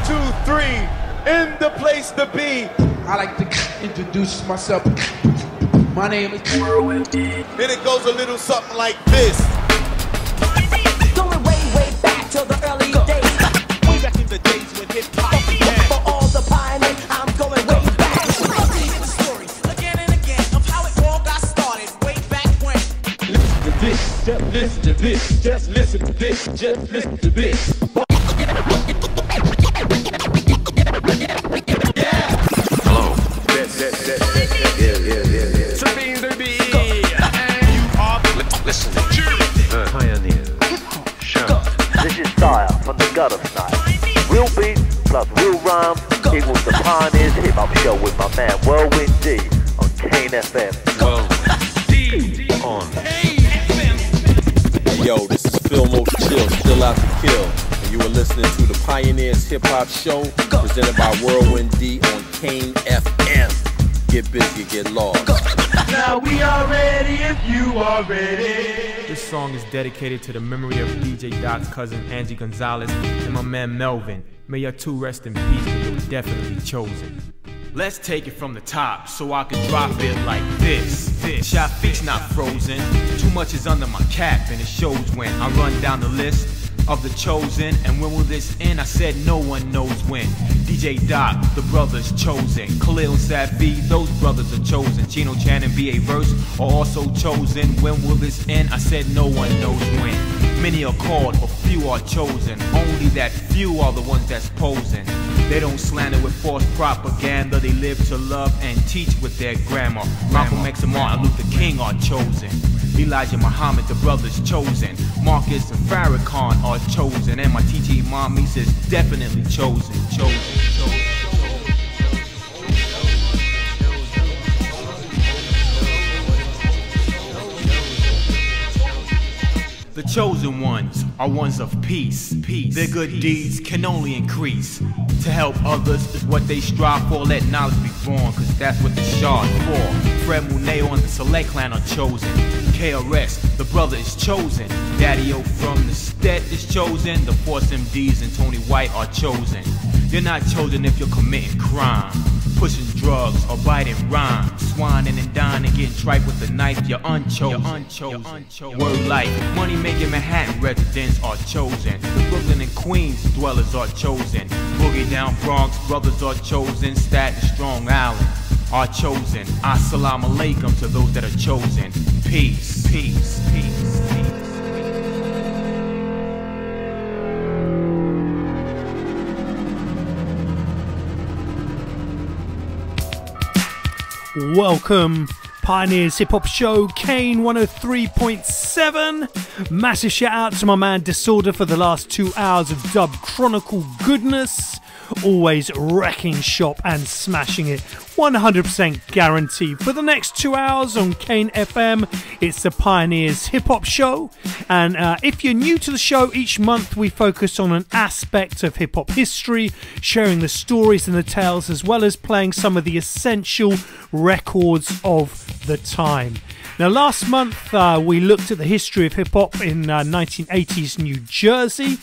2, 3, in the place to be. I like to introduce myself. My name is Whirlwind D. And it goes a little something like this. Going way, way back to the early days. Way back in the days when hip-hop began. For all the pioneers, I'm going way back. Love to hear the story again and again of how it all got started way back when. Listen to this, just listen to this, just listen to this, just listen to this. Hello. Spyder D, and you are Listen. The Pioneers Show. This is Sire from the gutter style. Real beats plus real rhymes equals the Pioneers Hip Hop Show with my man Whirlwind D on Kane FM. Whirlwind D on. Yo, this is Phil Most Chill, still out to kill. And you are listening to the Pioneers Hip Hop Show, presented by Whirlwind D on Kane FM. Get busy, get lost. Now we are ready if you are ready. This song is dedicated to the memory of DJ Doc's cousin Angie Gonzalez and my man Melvin. May your two rest in peace, but you're definitely chosen. Let's take it from the top so I can drop it like this. Shafiyq's not frozen. Too much is under my cap and it shows when I run down the list of the chosen. And when will this end? I said no one knows when. DJ Doc, the brothers chosen. Khalil and Savi, those brothers are chosen. Chino Chan and B.A. Verse are also chosen. When will this end? I said no one knows when. Many are called, but few are chosen. Only that few are the ones that's posing. They don't slander with false propaganda. They live to love and teach with their grammar. Malcolm X and Martin Luther King are chosen. Elijah Muhammad, the brothers chosen. Marcus and Farrakhan are chosen. And my TT mommy says definitely chosen. The chosen ones are ones of peace. Their good deeds can only increase. To help others is what they strive for. Let knowledge be born, cause that's what the shard's for. Fred Muneo and the Select Clan are chosen. KRS, the brother is chosen. Daddy-O from the Stet is chosen. The Force MDs and Tony White are chosen. You're not chosen if you're committing crime, pushing drugs or biting rhymes, swining and dining, getting tripe with a knife. You're unchosen. Word life, money making Manhattan residents are chosen. The Brooklyn and Queens dwellers are chosen. Boogie down Bronx brothers are chosen. Staten Strong Island are chosen. Assalamu alaikum to those that are chosen. Peace. Welcome, Pioneers Hip Hop Show, Kane 103.7. Massive shout out to my man Disorder for the last 2 hours of Dub Chronicle goodness. Always wrecking shop and smashing it. 100% guaranteed. For the next 2 hours on Kane FM, it's the Pioneers Hip Hop Show. And if you're new to the show, each month we focus on an aspect of hip hop history, sharing the stories and the tales, as well as playing some of the essential records of the time. Now, last month we looked at the history of hip-hop in 1980s New Jersey.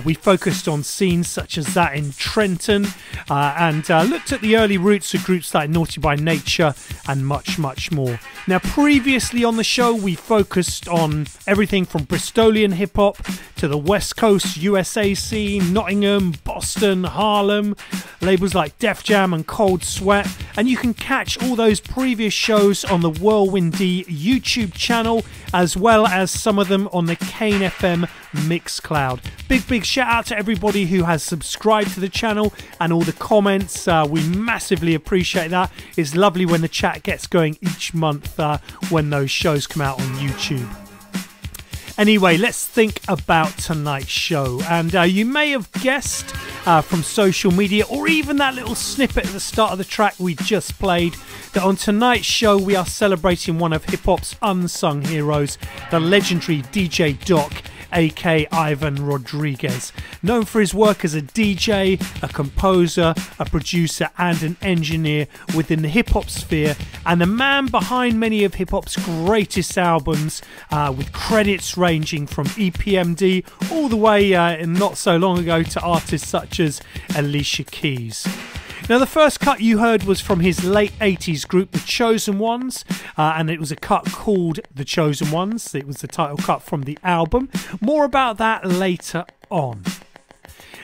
We focused on scenes such as that in Trenton and looked at the early roots of groups like Naughty by Nature and much, much more. Now, previously on the show, we focused on everything from Bristolian hip-hop to the West Coast USA scene, Nottingham, Boston, Harlem, labels like Def Jam and Cold Sweat. And you can catch all those previous shows on the Whirlwind D YouTube channel, as well as some of them on the Kane FM Mixcloud. Big shout out to everybody who has subscribed to the channel and all the comments. We massively appreciate that. It's lovely when the chat gets going each month when those shows come out on YouTube. Anyway, let's think about tonight's show. And you may have guessed from social media, or even that little snippet at the start of the track we just played, that on tonight's show we are celebrating one of hip-hop's unsung heroes, the legendary DJ Doc, aka Ivan Rodriguez, known for his work as a DJ, a composer, a producer and an engineer within the hip-hop sphere, and the man behind many of hip-hop's greatest albums, with credits ranging from EPMD all the way not so long ago to artists such as Alicia Keys. Now, the first cut you heard was from his late 80s group, The Chosen Ones, and it was a cut called The Chosen Ones. It was the title cut from the album. More about that later on.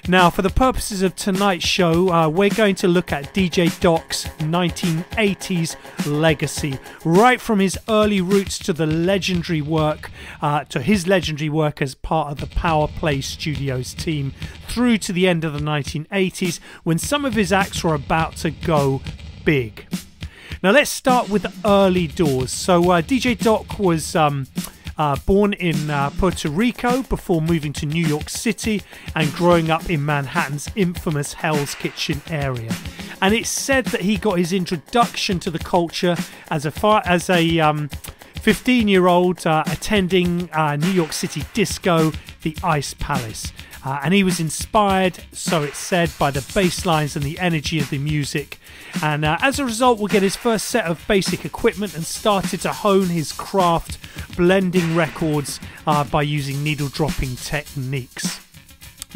Now, for the purposes of tonight's show, we're going to look at DJ Doc's 1980s legacy, right from his early roots to the legendary work, as part of the Power Play Studios team, through to the end of the 1980s, when some of his acts were about to go big. Now, let's start with the early doors. So, DJ Doc was born in Puerto Rico before moving to New York City and growing up in Manhattan's infamous Hell's Kitchen area. And it's said that he got his introduction to the culture as a 15-year-old attending New York City disco, the Ice Palace. And he was inspired, so it's said, by the bass lines and the energy of the music. And as a result, we'll get his first set of basic equipment and started to hone his craft, blending records by using needle dropping techniques.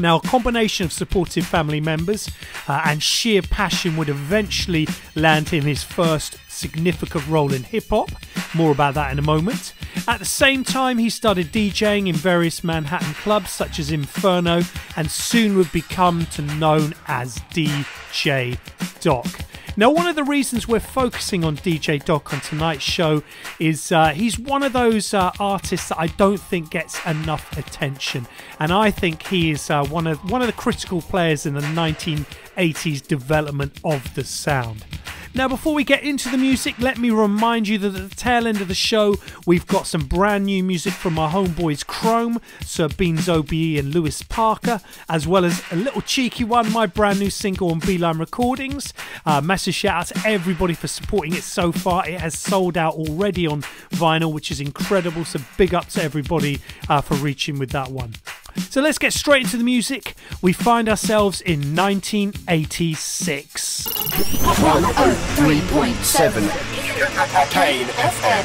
Now, a combination of supportive family members and sheer passion would eventually land him his first significant role in hip-hop. More about that in a moment. At the same time, he started DJing in various Manhattan clubs such as Inferno, and soon would become known as DJ Doc. Now, one of the reasons we're focusing on DJ Doc on tonight's show is he's one of those artists that I don't think gets enough attention, and I think he is one of the critical players in the 1980s development of the sound. Now, before we get into the music, let me remind you that at the tail end of the show, we've got some brand new music from our homeboys Chrome, Sir Beans OBE and Lewis Parker, as well as a little cheeky one, my brand new single on Beeline Recordings. Massive shout out to everybody for supporting it so far. It has sold out already on vinyl, which is incredible, so big up to everybody for reaching with that one. So let's get straight into the music. We find ourselves in 1986. 103.7 Kane FM.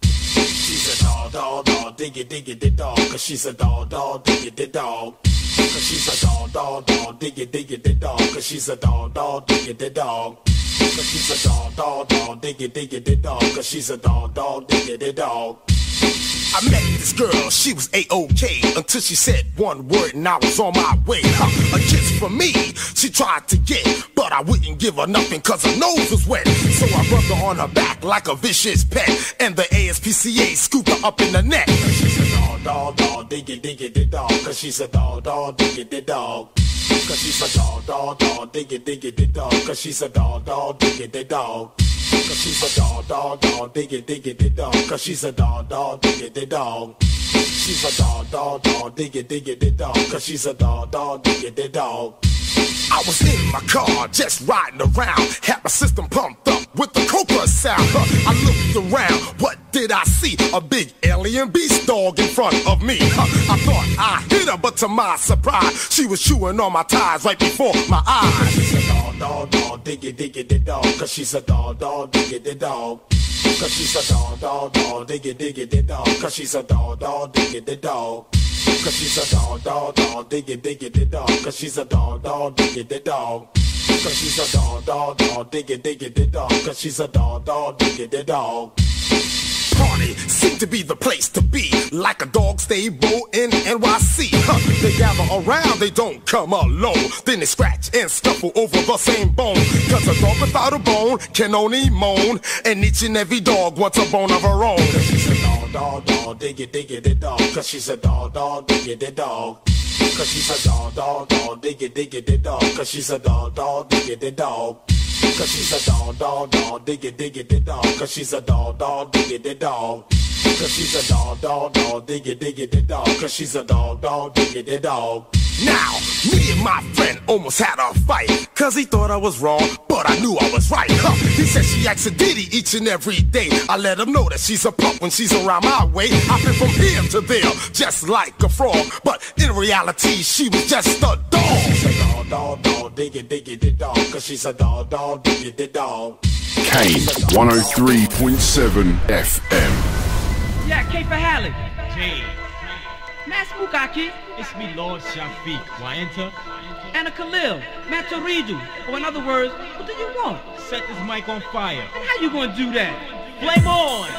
She's a dog, diggy, dog, 'cause she's a dog, diggy, dog. 'Cause she's a dog, diggy, dog, 'cause she's a dog, diggy, dog. 'Cause she's a dog, diggy, dog, 'cause she's a dog, diggy, dog. I met this girl, she was A-OK until she said one word and I was on my way. A kiss from me, she tried to get, but I wouldn't give her nothing cause her nose was wet. So I rubbed her on her back like a vicious pet, and the ASPCA scooped her up in the neck. She's a dog, diggy, dog, 'cause she's a dog, diggy, dog. 'Cause she's a dog, diggy, dog, 'cause she's a dog, diggy, dog. 'Cause she's a dog, diggy, dog, 'cause she's a dog, diggy, dog. She's a dog, diggy, dog, 'cause she's a dog, diggy, dog. I was in my car, just riding around, had my system pumped up with the Cobra sound. I looked around, what did I see? A big alien beast dog in front of me. I thought I hit her, but to my surprise, she was chewing on my tires right before my eyes. She's a dog, diggy, dog, 'cause she's a dog, diggy, dog. 'Cause she's a dog, diggy, dog, 'cause she's a dog, diggy, dog. 'Cause she's a dog, diggy, dog, 'cause she's a dog, diggy, dog. 'Cause she's a dog, diggy, dog, 'cause she's a dog, diggy, dog. Party seemed to be the place to be, like a dog stable in NYC. They gather around, they don't come alone. Then they scratch and scuffle over the same bone. 'Cause a dog without a bone can only moan, and each and every dog wants a bone of her own. 'Cause she's a dog, diggy, dog, 'cause she's a dog, diggy, dog. 'Cause she's a dog, diggy, dog, 'cause she's a dog, diggy, dog. 'Cause she's a dog, diggy, dog, 'cause she's a dog, diggy, dog. 'Cause she's a dog, diggy, dog, 'cause she's a dog, diggy, dog. Now, me and my friend almost had a fight, cause he thought I was wrong, but I knew I was right. He said she acts a ditty each and every day. I let him know that she's a punk when she's around my way. I've been from here to there, just like a frog, but in reality, she was just a dog. She's a dog, dog, dog, diggy, dog, cause she's a dog, dog, diggy, dog. Kane 103.7 FM. Yeah, K for Halleck. J. Mass Mukaki. It's me, Lord Shafiyq. Wa'enta. Anna Khalil. Mataridu. Or in other words, what do you want? Set this mic on fire. And how you gonna do that? Flame on!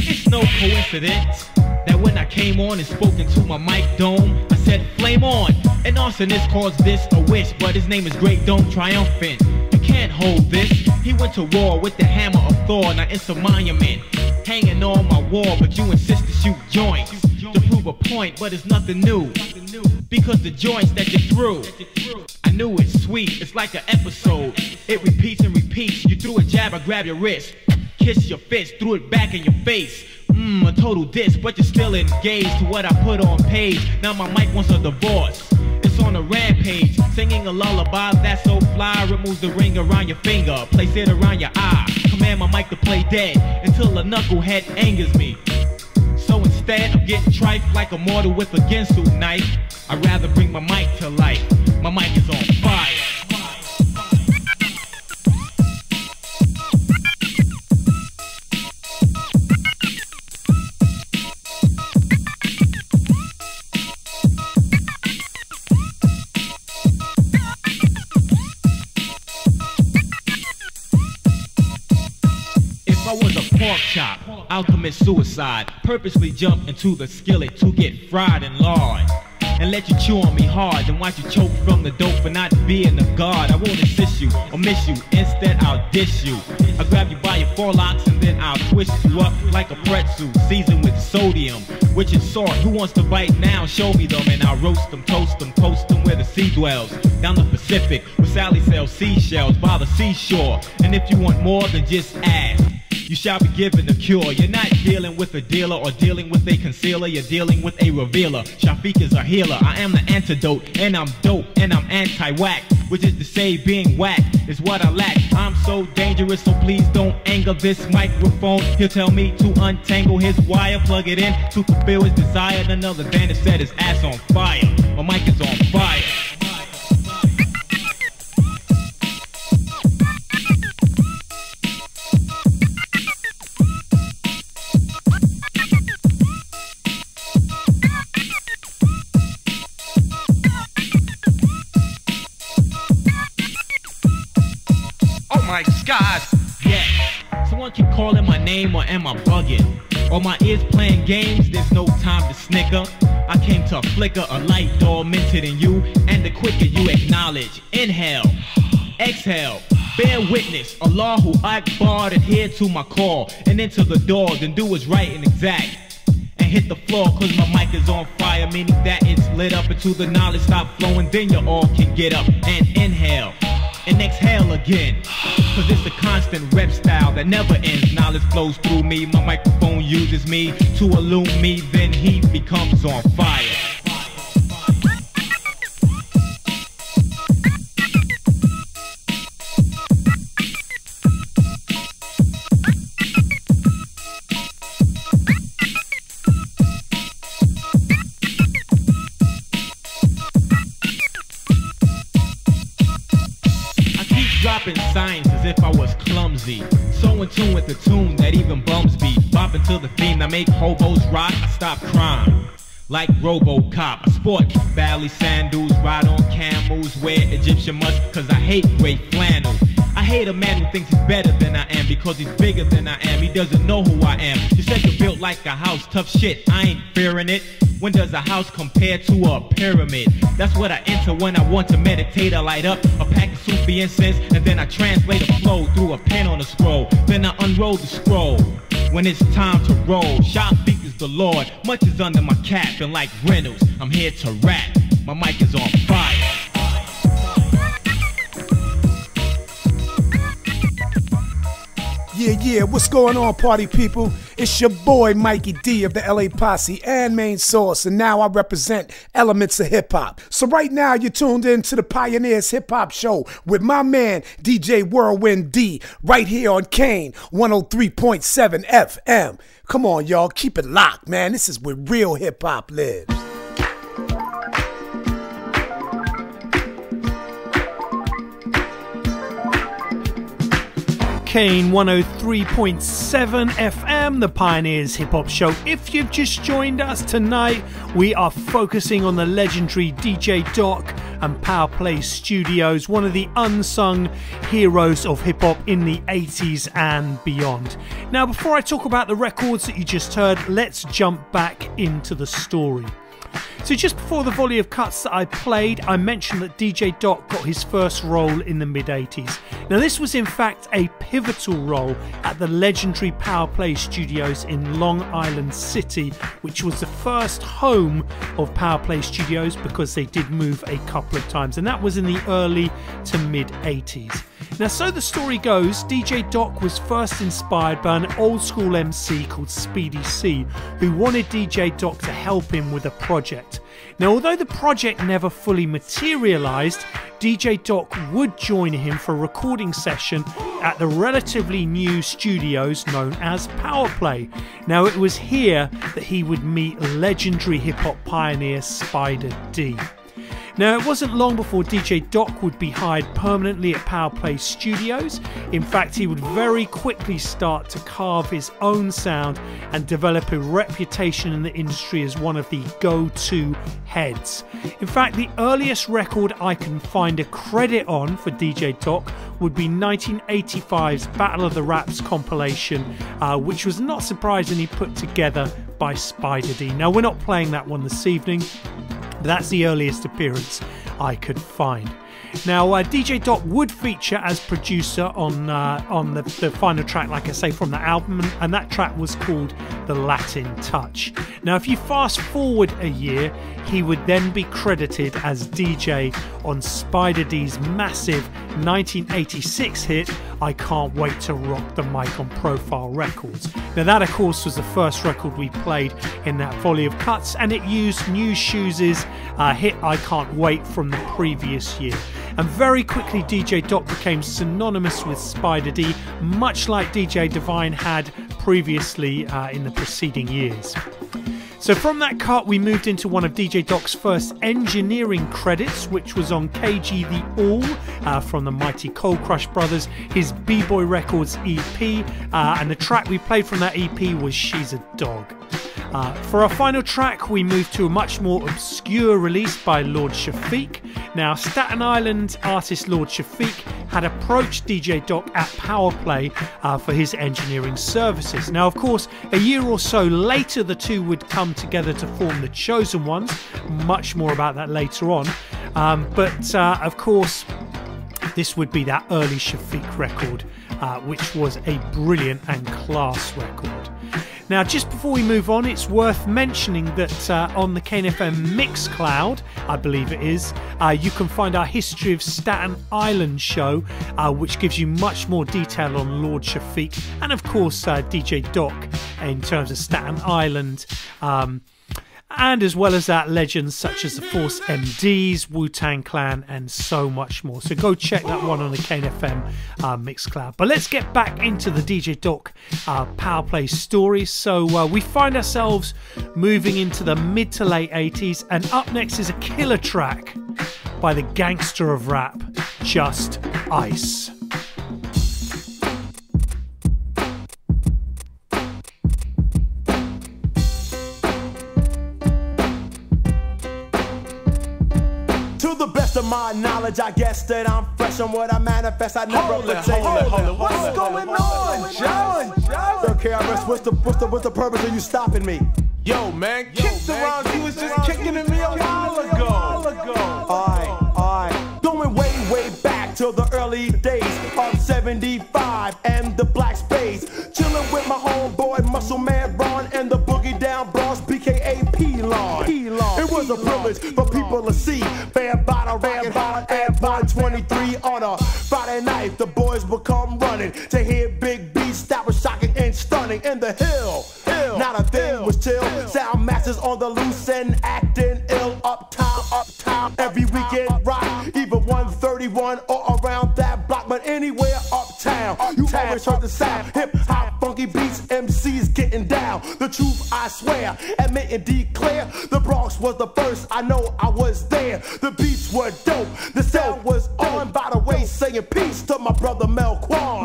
It's no coincidence that when I came on and spoke into my mic dome, I said flame on. An arsonist calls this a wish, but his name is Great Dome Triumphant. You can't hold this. He went to war with the hammer of Thor. Now it's a monument hanging on my wall, but you insist to shoot joints to prove a point, but it's nothing new, because the joints that you threw, I knew it's sweet. It's like an episode. It repeats and repeats. You threw a jab, I grab your wrist, kiss your fist, threw it back in your face. A total diss, but you're still engaged to what I put on page. Now my mic wants a divorce. It's on a rampage, singing a lullaby that's so fly. Removes the ring around your finger, place it around your eye. Command my mic to play dead until a knucklehead angers me. So instead of getting trifed like a mortal with a Ginsu knife, I'd rather bring my mic to life. My mic is on fire. If I was a pork chop, I'll commit suicide. Purposely jump into the skillet to get fried and lard, and let you chew on me hard, then watch you choke from the dope for not being a guard. I won't assist you or miss you, instead I'll dish you. I'll grab you by your forelocks and then I'll twist you up like a pretzel, seasoned with sodium, which is salt. Who wants to bite now? Show me them and I'll roast them, toast them, coast them where the sea dwells. Down the Pacific, where Sally sells seashells by the seashore. And if you want more than just ask, you shall be given a cure. You're not dealing with a dealer or dealing with a concealer. You're dealing with a revealer. Shafiyq is a healer. I am the antidote, and I'm dope, and I'm anti-whack, which is to say being whack is what I lack. I'm so dangerous, so please don't anger this microphone. He'll tell me to untangle his wire, plug it in to fulfill his desire. Another band has set his ass on fire. My mic is on fire. My God. Yeah, someone keep calling my name, or am I bugging? Or my ears playing games, there's no time to snicker. I came to flicker a light dormanted in you, and the quicker you acknowledge, inhale, exhale, bear witness, Allahu Akbar, adhere to my call, and into the door, then do what's right and exact, and hit the floor, cause my mic is on fire, meaning that it's lit up until the knowledge stop flowing, then you all can get up and inhale. And exhale again, cause it's a constant rep style that never ends. Knowledge flows through me, my microphone uses me to illume me, then he becomes on fire. Dropping signs as if I was clumsy, so in tune with the tune that even bums beat. Bopping to the theme that make hobos rock. I stop crime like RoboCop. I sport Valley sandals, ride on camels, wear Egyptian musk cause I hate gray flannel. I hate a man who thinks he's better than I am because he's bigger than I am. He doesn't know who I am. You said you're built like a house, tough shit, I ain't fearing it. When does a house compare to a pyramid? That's what I enter when I want to meditate. I light up a pack of Sufi incense, and then I translate a flow through a pen on a scroll. Then I unroll the scroll when it's time to roll. Shafiyq is the Lord, much is under my cap, and like Reynolds, I'm here to rap. My mic is on fire. Yeah, what's going on, party people? It's your boy Mikey D of the LA Posse and Main Source, and now I represent elements of hip hop. So right now you're tuned in to the Pioneers Hip Hop Show with my man DJ Whirlwind D right here on Kane 103.7 FM. Come on, y'all, keep it locked, man. This is where real hip hop lives. Kane 103.7 FM, the Pioneers Hip Hop Show. If you've just joined us tonight, we are focusing on the legendary DJ Doc and Power Play Studios, one of the unsung heroes of hip hop in the 80s and beyond. Now, before I talk about the records that you just heard, let's jump back into the story. So just before the volley of cuts that I played, I mentioned that DJ Doc got his first role in the mid-80s. Now this was in fact a pivotal role at the legendary Power Play Studios in Long Island City, which was the first home of Power Play Studios because they did move a couple of times, and that was in the early to mid-80s. Now, so the story goes, DJ Doc was first inspired by an old school MC called Spyder C, who wanted DJ Doc to help him with a project. Now, although the project never fully materialised, DJ Doc would join him for a recording session at the relatively new studios known as Power Play. Now, it was here that he would meet legendary hip-hop pioneer Spyder D. Now, it wasn't long before DJ Doc would be hired permanently at Power Play Studios. In fact, he would very quickly start to carve his own sound and develop a reputation in the industry as one of the go-to heads. In fact, the earliest record I can find a credit on for DJ Doc would be 1985's Battle of the Raps compilation, which was not surprisingly put together by Spyder D. Now, we're not playing that one this evening. That's the earliest appearance I could find. Now, DJ Doc would feature as producer on the final track, like I say, from the album, and that track was called The Latin Touch. Now, if you fast forward a year, he would then be credited as DJ on Spyder D's massive 1986 hit, I Can't Wait to Rock the Mic on Profile Records. Now, that, of course, was the first record we played in that volley of cuts, and it used New Shoes' hit I Can't Wait from the previous year. And very quickly, DJ Doc became synonymous with Spyder D, much like DJ Divine had previously in the preceding years. So from that cut, we moved into one of DJ Doc's first engineering credits, which was on KG The All from the mighty Cold Crush Brothers, his B-Boy Records EP, and the track we played from that EP was She's a Dog. For our final track, we moved to a much more obscure release by Lord Shafiyq. Now, Staten Island artist Lord Shafiyq had approached DJ Doc at Power Play for his engineering services. Now, of course, a year or so later, the two would come together to form The Chosen Ones. Much more about that later on. But of course, this would be that early Shafiyq record, which was a brilliant and class record. Now, just before we move on, it's worth mentioning that on the Kane FM Mixcloud, I believe it is, you can find our History of Staten Island show, which gives you much more detail on Lord Shafiyq and, of course, DJ Doc in terms of Staten Island. And as well as that, legends such as the Force MDs, Wu-Tang Clan, and so much more. So go check that one on the Kane FM Mixcloud. But let's get back into the DJ Doc Power Play story. So we find ourselves moving into the mid to late 80s, and up next is a killer track by the gangster of rap, Just Ice. To the best of my knowledge, I guess that I'm fresh on what I manifest. I never pretend. Hold it. What's going on, John? Okay, what's the purpose of you stopping me? Yo, man, kick the rhymes. You was just kicking at me a while ago. Alright. Going way back to the early days of 75 and the black space. Chilling with my homeboy, Muscle Man Ron, and the Boogie Down Bros, BKA P-Lon. It was a privilege for people to see. Band bottle, and 123 on a Friday night. The boys would come running to hear big beats that was shocking and stunning. In the hill, not a thing was chill. Sound masters on the loose and acting ill. Uptown, every weekend rock. Either 131 or around that block, but anywhere uptown. You always heard the sound. Hip hop, funky beats, MCs getting down. The truth, I swear, admit and declare. The Bronx was the first, I know I was there. The beats were dope, the sound was on. By the way, saying peace to my brother Melquan.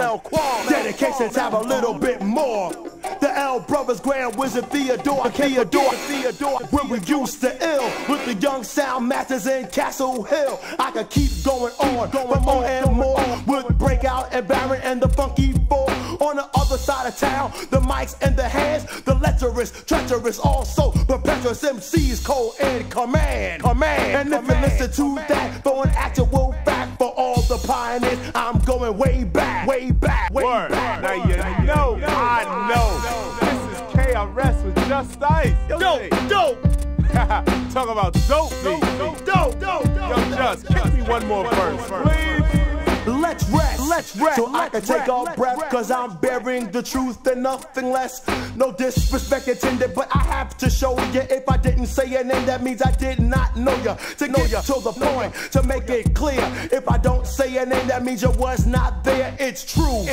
Dedications have a little bit more. The L Brothers, Grand Wizard Theodore. When we used to ill with the young sound masters in Castle Hill. I could keep going on, but more and more would break out and Baron and the Funky Four. On the other side of town, the mics and the hands, the lecherous, treacherous, also perpetuous MCs, cold in command. And if you listen to that, for an actual fact, for all the pioneers, I'm going way back. Word. Now you know, I know. This is KRS with Just Ice. Dope. Talk about dope beat. Dope. Yo, Just, kick me one more verse, please. Let's rest, so I can take a breath, cause I'm bearing the truth and nothing less. No disrespect intended, but I have to show you. If I didn't say your name, that means I did not know you. To get to the point, to make it clear. If I don't say your name, that means you was not there. It's true.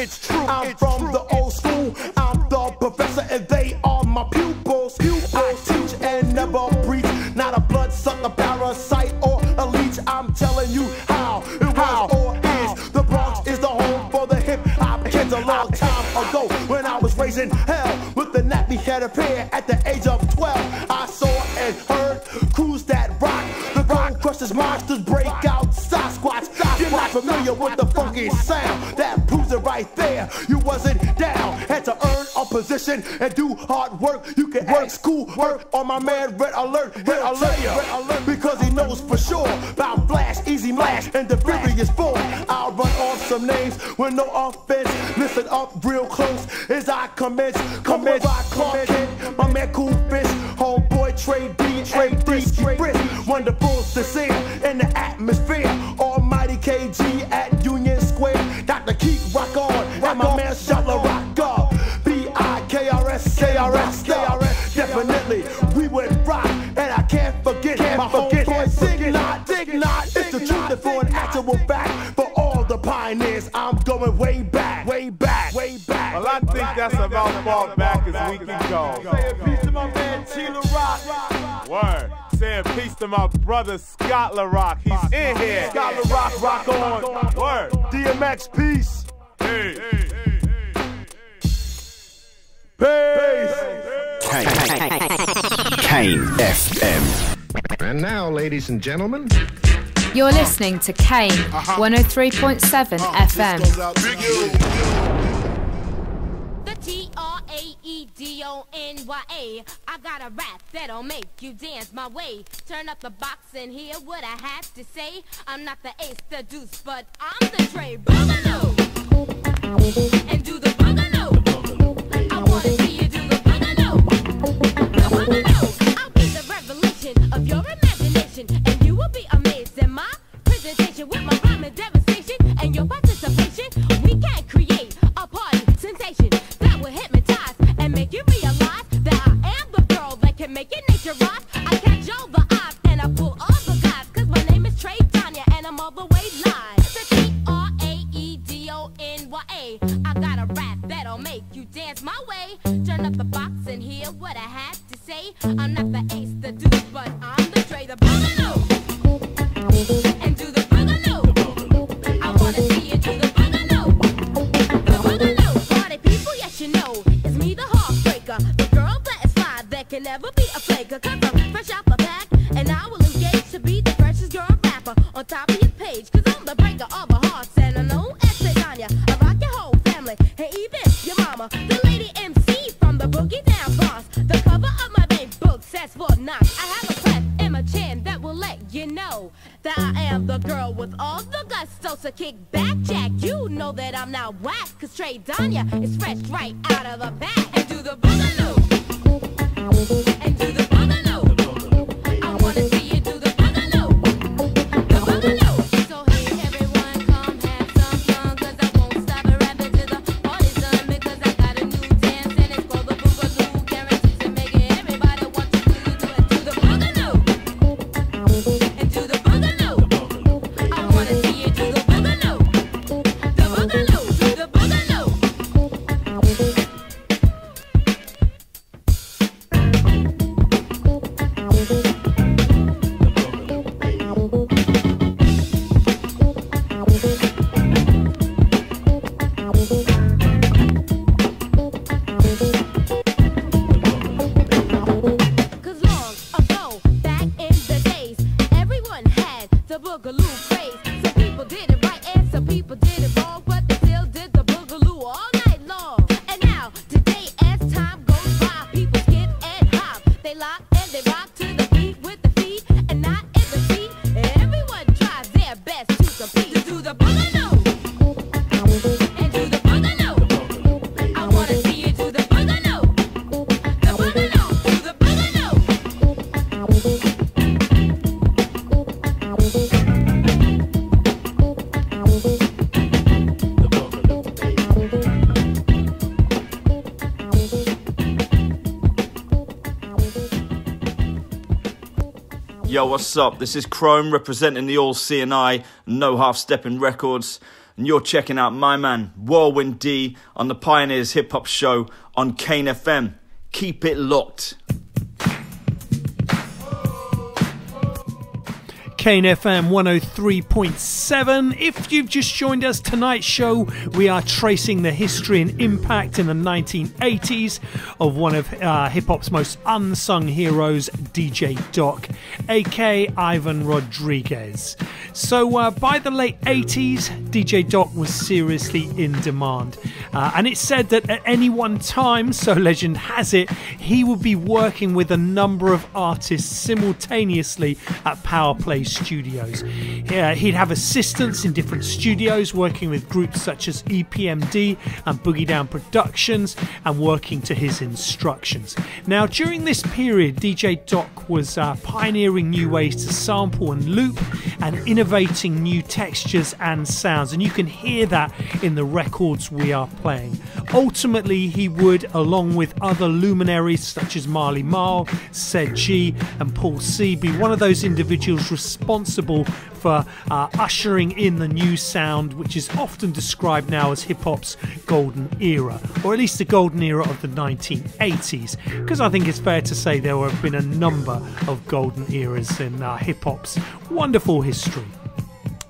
I'm from the old school. I'm the professor and they are my pupils. I teach and never preach. Not a bloodsucker, parasite, or a leech. I'm telling you how it was or is. The Bronx is the home for the hip-hop kids. A long time ago when I was raising hell with the nappy-headed pair at the age of 12, I saw and heard crews that rock. The Bone Crushers, monsters break out, Sasquatch. You're not familiar with the funky sound. That proves it right there. You wasn't down. Had to earn a position and do hard work. You can work school work on my man Red Alert. Because he knows for sure about Flash, Easy Mash, and the Furious 4. I'll run off some names with no offense. Listen up real close as I commence. Come by Clark Kent, my man Cool Fish, homeboy Trae D, Frisky Brisk. Wonderful, sincere in the atmosphere. Almighty KG at Union Square. Dr. Keith rock on, and my man Shuttler rock up. B-I-K-R-S, definitely we would rock, and I can't forget my homeboy Dig Not. It's the truth and for an actual fact. For all the pioneers, I'm going way back. Well, I think that's about far back as we can go. Saying peace to my man Chila Rock. Word. Saying peace to my brother Scott LaRock. He's in here. Scott LaRock, rock on. Word. DMX, peace. Hey. Kane FM. And now, ladies and gentlemen, you're listening to Kane 103.7 FM. The Traedonya. I got a rap that'll make you dance my way. Turn up the box and hear what I have to say. I'm not the ace, the deuce, but I'm the Trae Boogaloo. And do the Boogaloo. I wanna see you do the Boogaloo. The Boogaloo. I'll be the revelation of your imagination, and you will be amazed at my presentation with my rhyme and devastation and your participation. We can create a party sensation that will hypnotize and make you realize that I am the girl that can make your nature rise. I catch all the eyes and I pull all the guys, cause my name is Traedonya and I'm all the way live. The Traedonya. I got a rap that'll make you dance my way. Turn up the box and hear what I have to say. I'm not the ace, the deuce, but I'm the Trae, the Boogaloo. And do the Boogaloo. I wanna see you do the Boogaloo. The Boogaloo. Party people, yes you know, it's me the heartbreaker. The girl that is fly, that can never be a flaker. Cause I'm fresh out the pack, and I will engage to be the freshest girl rapper on top of your page. Cause I'm the breaker of the hearts, and I know as Traedonya. I rock your whole family, and even your mama. The lady MC from the Boogie Down Bronx. The cover of my main book says Fort Knox. I have a clef in my chin that will let you know that I am the girl with all the gusto. So kick back, Jack, you know that I'm not whack. Cause Traedonya is fresh right out of the bag. And do the Boogaloo. And do the Boogaloo. I wanna see you do the Boogaloo. The Boogaloo. So hey everyone, come have some fun, cause I won't stop rapping till the party's done. Because I got a new dance and it's called the Boogaloo. Guaranteed Yo, what's up? This is Chrome representing the All C&I, No Half Stepping Records, and you're checking out my man Whirlwind D on the Pioneers Hip Hop Show on Kane FM. Keep it locked. Kane FM 103.7. If you've just joined us, tonight's show, we are tracing the history and impact in the 1980s of one of hip-hop's most unsung heroes, DJ Doc, aka Ivan Rodriguez. So by the late 80s, DJ Doc was seriously in demand. And it's said that at any one time, so legend has it, he would be working with a number of artists simultaneously at Power Play Studios. He'd have assistants in different studios, working with groups such as EPMD and Boogie Down Productions, and working to his instructions. Now, during this period, DJ Doc was pioneering new ways to sample and loop, and innovating new textures and sounds, and you can hear that in the records we are playing. Ultimately, he would, along with other luminaries such as Marl, Said G and Paul C, be one of those individuals responsible for ushering in the new sound, which is often described now as hip-hop's golden era, or at least the golden era of the 1980s, because I think it's fair to say there have been a number of golden eras in hip-hop's wonderful history.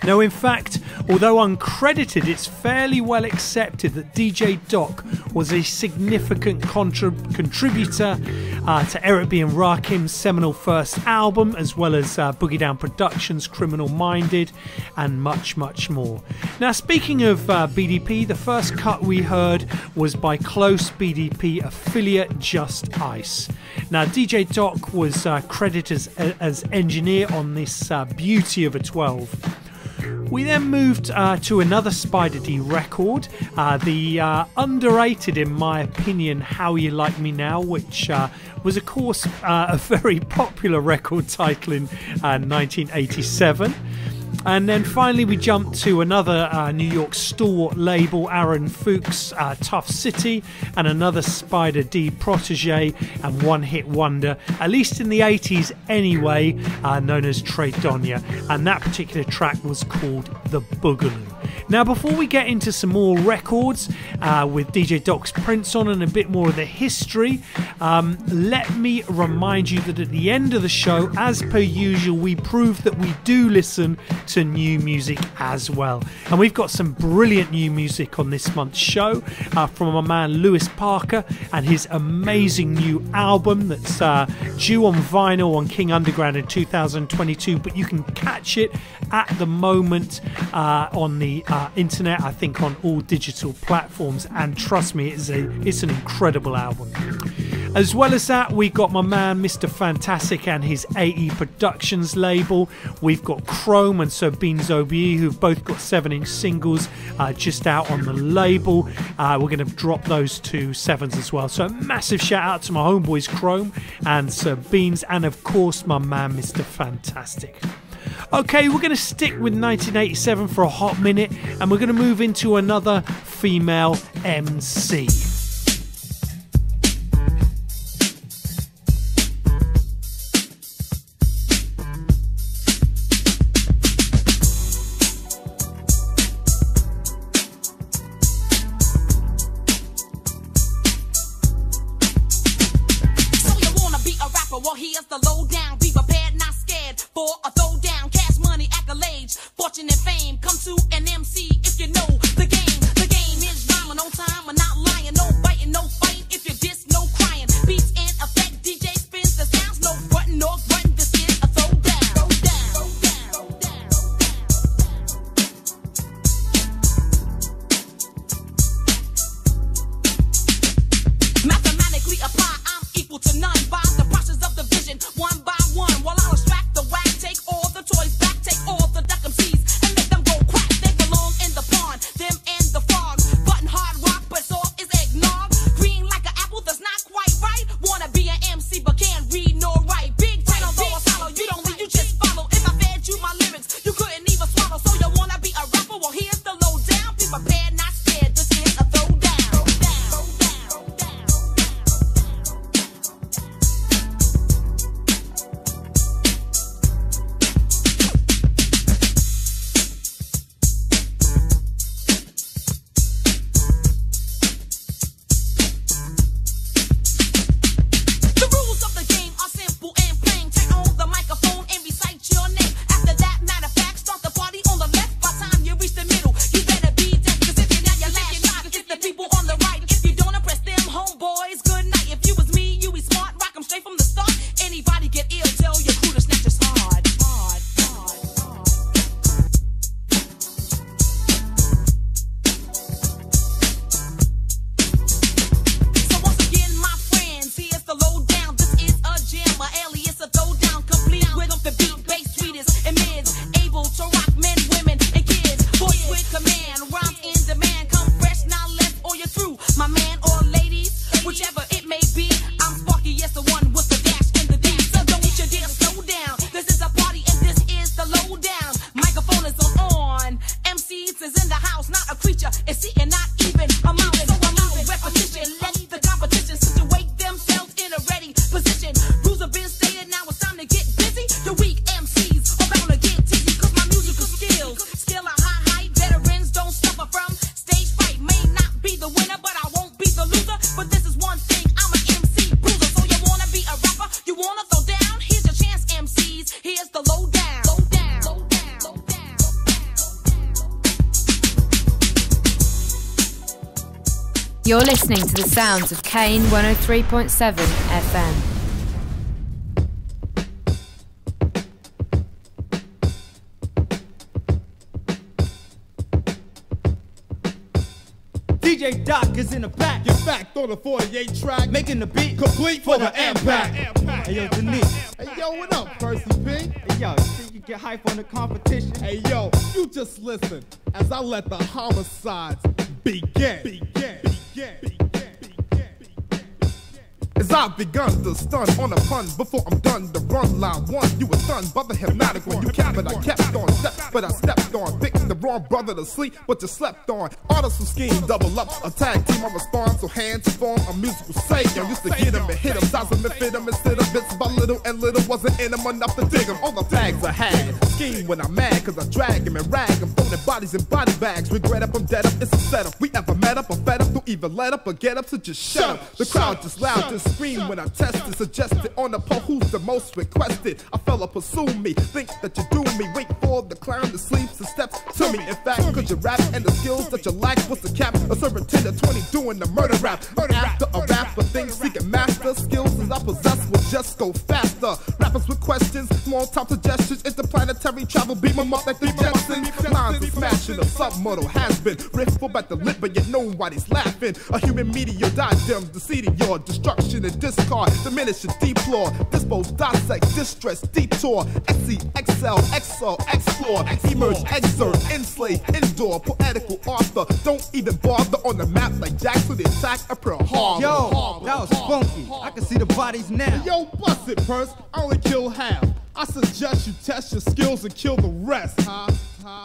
Now, in fact, although uncredited, it's fairly well accepted that DJ Doc was a significant contributor to Eric B. and Rakim's seminal first album, as well as Boogie Down Productions' Criminal Minded, and much, much more. Now, speaking of BDP, the first cut we heard was by close BDP affiliate Just Ice. Now, DJ Doc was credited as engineer on this beauty of a 12. We then moved to another Spyder D record, the underrated, in my opinion, How You Like Me Now, which was, of course, a very popular record title in 1987. And then finally we jumped to another New York stalwart label, Aaron Fuchs' Tough City, and another Spyder D protege and one-hit wonder, at least in the 80s anyway, known as Traedonya, and that particular track was called The Boogaloo. Now, before we get into some more records with DJ Doc's prints on and a bit more of the history, let me remind you that at the end of the show, as per usual, we prove that we do listen to new music as well. And we've got some brilliant new music on this month's show from my man Lewis Parker and his amazing new album that's due on vinyl on King Underground in 2022, but you can catch it at the moment on the internet, I think on all digital platforms, and trust me, it's an incredible album. As well as that, we got my man Mr. Fantastic and his AE Productions label. We've got Chrome and Sir Beans OBE, who've both got 7-inch singles just out on the label. We're going to drop those two 7s as well. So a massive shout out to my homeboys Chrome and Sir Beans, and of course my man Mr. Fantastic. Okay, we're going to stick with 1987 for a hot minute, and we're going to move into another female MC. Well, here's the lowdown. Be prepared, not scared for a throwdown. Cash money, accolades, fortune and fame. Come to an MC if you know the game. The game is rhyming on time. I'm not lying. No biting, no fighting. If you diss, no crying. Beats in effect. DJ spins the sounds. No frontin', no grunting. This is a throwdown. Mathematically apply. I'm equal to none. By the process of division, one by one, while I'll extract the whack, take You're listening to the sounds of Kane 103.7 FM. DJ Doc is in the back. Get back on the 48 track. Making the beat complete for the impact. Hey yo, Denise. Hey yo, what up, Percy P? Hey yo, you think you get hype on the competition? Hey yo, you just listen as I let the homicides begin. As I've begun to stun on a pun before I'm done to run line one. You were stunned by the hypnotic when you kept, but I kept on step, but I stepped on. Picked the wrong brother to sleep, but you slept on. Artists who scheme, double up, a tag team, I respond. So hands to form a musical savior. Used to get him and hit him, size him and fit him and sit him. Bits by little and little wasn't in him enough to dig him. All the tags I had, scheme when I'm mad, cause I drag him and rag him. Throwing bodies in body bags, regret up, I'm dead up, it's a setup. We ever met up or fed up, don't even let up or get up, so just shut up. The crowd just loud, just scream when I tested, suggested on the poll who's the most requested. A fella pursue me, think that you do me. Wait for the clown to sleep, so step to me. In fact, cause you rap and the skills that you lack. What's the cap? A serving 10 to 20 doing the murder rap. After a rap, but things seeking master skills as I possess will just go faster. Rappers with questions, small time suggestions. Interplanetary travel, beam them up like the Jetsons. Lines are smashing, a submodal has been. Riff for about the lip, but you know nobody's laughing. A human meteor diadem, deceiving your destruction and discard, diminish and deplore, dispose, dissect, distress, detour, SC, XL, XO, explore, emerge, exert, enslave, indoor, poetical author, don't even bother on the map like Jackson, the attack of Pearl Harbor. Yo, that was funky. I can see the bodies now. Yo, bust it, Purse. I only kill half. I suggest you test your skills and kill the rest, huh?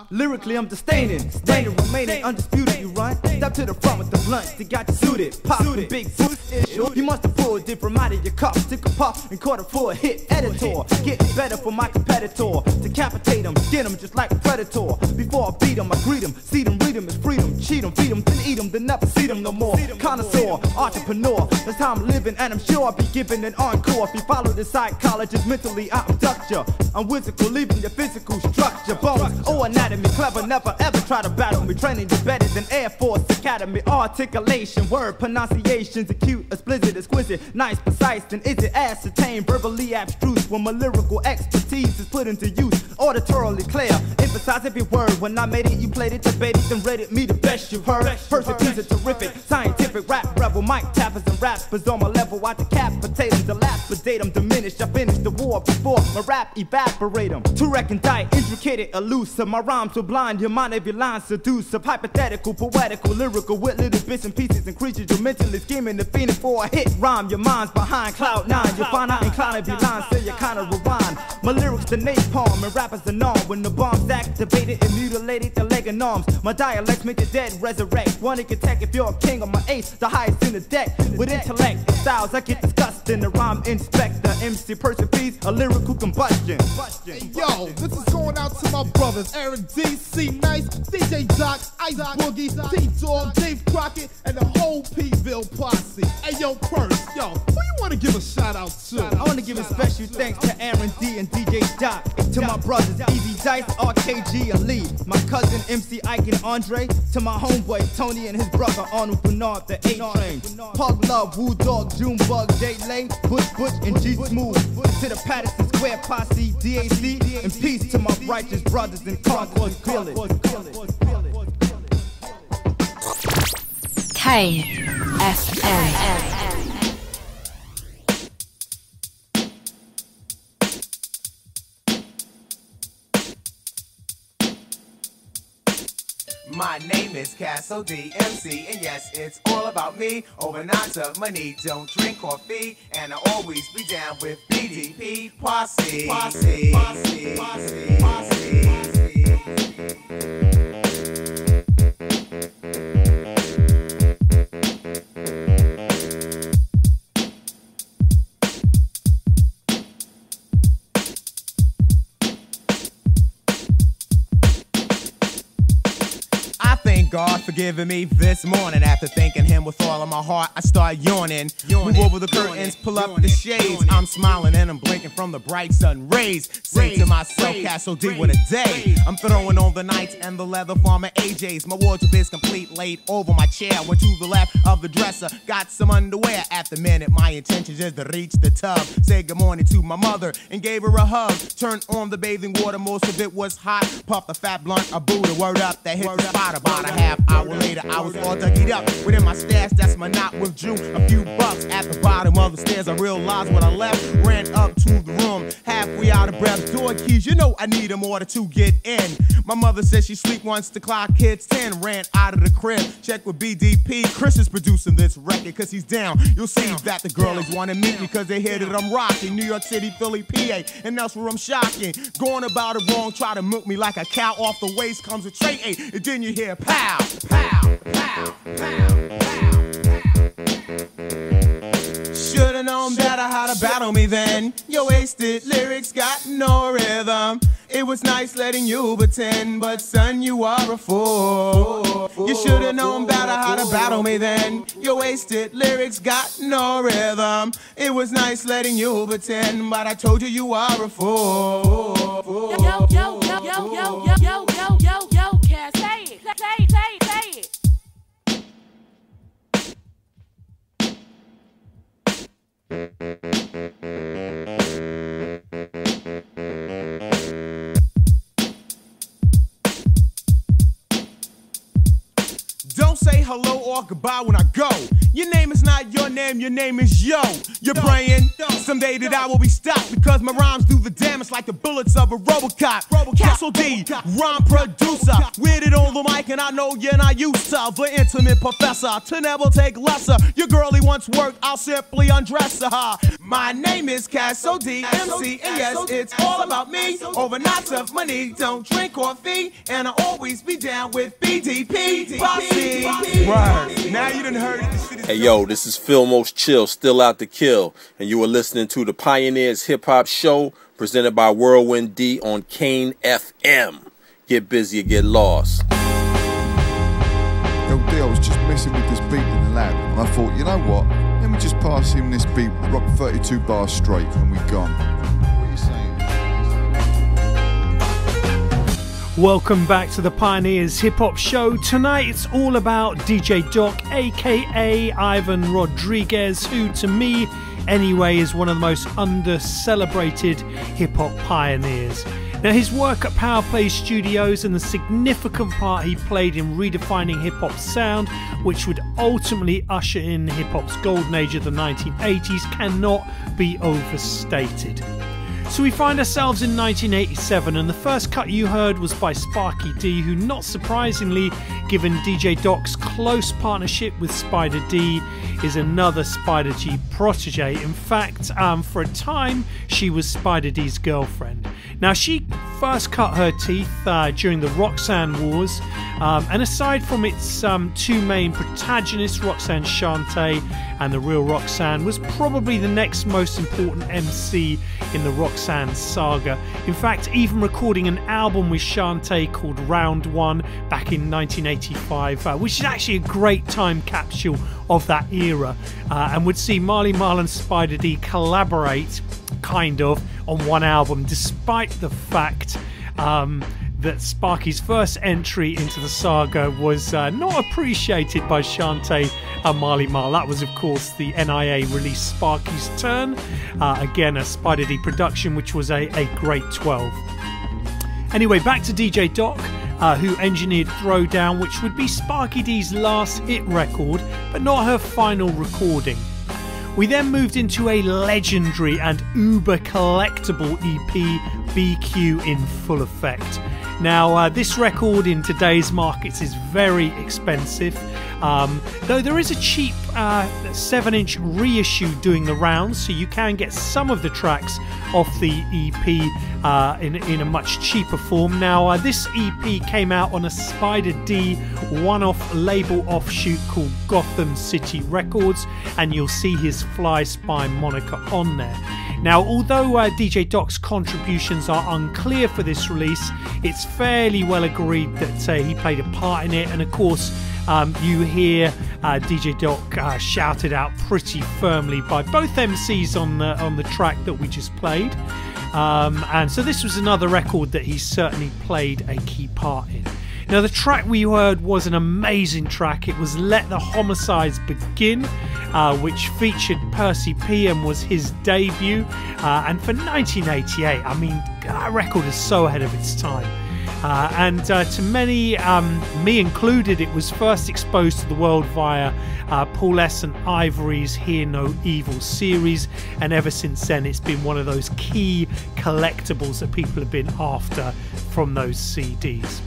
Lyrically, I'm disdaining, staying, remaining undisputed. You run, step to the front with the blunt. They got you suited, popping big boots. You must have pulled it from out of your cup, took a puff and caught it for a hit. Editor, getting better for my competitor. Decapitate him, get him just like a predator. Before I beat him, I greet him, see them, read him, it's freedom. Cheat him, feed him, then eat him, then never see them no more. Connoisseur, entrepreneur, that's how I'm living, and I'm sure I'll be giving an encore. If you follow the psychologist, mentally I abduct you. I'm whimsical, leaving your physical structure. Bones, oh, anatomy, clever, never ever try to battle me. Training you better than Air Force Academy. Articulation, word pronunciations, acute, explicit, exquisite, nice, precise, then is it ascertained? Verbally abstruse when my lyrical expertise is put into use. Auditorily clear, emphasize every word. When I made it, you played it, debated, then rated me the best you've heard. Perfect piece of terrific, scientific rap rebel. Mic tappers and rappers on my level. I decapitate them, dilapidate them, diminish. I finish the war before my rap evaporate them. To recondite, intricate, elusive. My rhymes will blind your mind if your lines seduce. Hypothetical, poetical, lyrical with little bits and pieces and creatures. You're mentally scheming the fiending for a hit rhyme. Your mind's behind cloud nine. You'll find out inclined if your lines say you kind of rewind. My lyrics the napalm and rappers are norm. When the bomb's activated and mutilated the leg and arms. My dialects make the dead resurrect. One can attack if you're a king on my ace, the highest in the deck. With intellect and styles, I get disgusting. The rhyme inspector, MC perseveres, a lyrical combustion. Hey, yo, this is going out to my brothers Aaron D, C Nice, DJ Doc, Ice Boogie, T-Dog, Dave Crockett, and the whole P-Ville posse. Hey, yo, Purse, yo, who you want to give a shout out to? I want to give a special thanks to Aaron D and DJ Doc. To my brothers Easy Dice, RKG, Ali, my cousin MC Ike and Andre. To my homeboy Tony and his brother Arnold Bernard, the A-Train. Pug Love, Woo Dog, Junebug, J Lay, Butch and G Smooth. To the Patterson Square posse, DAC, and peace to my righteous brothers in Concord Village. Kane FM. My name is Castle D, MC, and yes, it's all about me. Over knots of money, don't drink coffee, and I always be down with BDP posse. Posse, posse, posse, posse. God for giving me this morning. After thanking him with all of my heart, I start yawning. Move over the curtains, pull up the shades. I'm smiling and I'm blinking from the bright sun rays. Say to myself, Castle D, what a day. I'm throwing on the nights and the leather farmer AJs. My wardrobe is complete, laid over my chair. Went to the left of the dresser, got some underwear. At the minute, my intention is to reach the tub. Say good morning to my mother and gave her a hug. Turned on the bathing water, most of it was hot. Puffed a fat blunt, a Buddha, word up, that hit the spot. About a half hour later, I was all duggied up. Within my stash, that's my knot, withdrew a few bucks. At the bottom of the stairs, I realized what I left. Ran up to the room, halfway out of breath. Door keys, you know I need them order to get in. My mother says she sleep once the clock hits 10. Ran out of the crib, checked with BDP. Chris is producing this record cause he's down. You'll see that the girlies wanna meet me cause they hear that I'm rocking. New York City, Philly, PA, and that's where I'm shocking. Going about it wrong, try to milk me like a cow. Off the waist comes a tray, and then you hear pow, pow, pow, pow, pow. Should've known better how to battle me then. Your wasted lyrics got no rhythm. It was nice letting you pretend, but son, you are a fool. You should've known better how to battle me then. Your wasted lyrics got no rhythm. It was nice letting you pretend, but I told you you are a fool. Yo, yo, yo, yo, yo, yo, yo, yo, yo, yo, Cass, say it, say it, say it, say it. Don't say hello or goodbye when I go. Your name is not your name is Yo. You're praying someday that I will be stopped because my rhymes do the damage like the bullets of a Robocop. Castle D, rhyme producer, with it on the mic, and I know you're not used to the intimate professor to never take lesser. Your girlie wants work, I'll simply undress her. My name is Castle D, MC, and yes, it's all about me. Over knots of money, don't drink coffee, and I'll always be down with BDP. Word. Now you done heard it. This shit is Hey yo, this is Phil Most Chill, still out to kill, and you are listening to the Pioneers Hip Hop Show presented by Whirlwind D on Kane FM. Get busy or get lost. Yo D, I was just messing with this beat in the lab, and I thought, you know what? Let me just pass him this beat, rock 32 bars straight, and we're gone. What are you saying? Welcome back to the Pioneers Hip Hop Show. Tonight it's all about DJ Doc, aka Ivan Rodriguez, who to me anyway is one of the most under-celebrated hip hop pioneers. Now his work at Power Play Studios and the significant part he played in redefining hip hop sound, which would ultimately usher in hip hop's golden age of the 1980s, cannot be overstated. So we find ourselves in 1987, and the first cut you heard was by Sparky D, who, not surprisingly, given DJ Doc's close partnership with Spyder D, is another Spyder G protege. In fact, for a time, she was Spyder D's girlfriend. Now, she first cut her teeth during the Roxanne Wars, and aside from its two main protagonists, Roxanne Shante and the real Roxanne, was probably the next most important MC in the Roxanne saga. In fact, even recording an album with Shante called Round One back in 1985, which is actually a great time capsule of that era, and would see Marley, Marl and Spyder D collaborate kind of on one album, despite the fact that Sparky's first entry into the saga was not appreciated by Shante and Marley Marl. That was, of course, the NIA released Sparky's Turn, again a Spyder D production, which was a great 12. Anyway, back to DJ Doc, who engineered Throwdown, which would be Sparky D's last hit record, but not her final recording. We then moved into a legendary and uber collectible EP, BQ in Full Effect. Now, this record in today's markets is very expensive, though there is a cheap 7-inch reissue doing the rounds, so you can get some of the tracks off the EP in a much cheaper form. Now, this EP came out on a Spyder D one-off label offshoot called Gotham City Records, and you'll see his Fly Spy moniker on there. Now, although DJ Doc's contributions are unclear for this release, it's fairly well agreed that he played a part in it, and of course you hear DJ Doc shouted out pretty firmly by both MCs on the track that we just played, and so this was another record that he certainly played a key part in. Now, the track we heard was an amazing track. It was Let the Homicides Begin, which featured Percy P and was his debut, and for 1988, I mean, that record is so ahead of its time. And to many, me included, it was first exposed to the world via Paul S. and Ivory's Hear No Evil series, and ever since then it's been one of those key collectibles that people have been after from those CDs.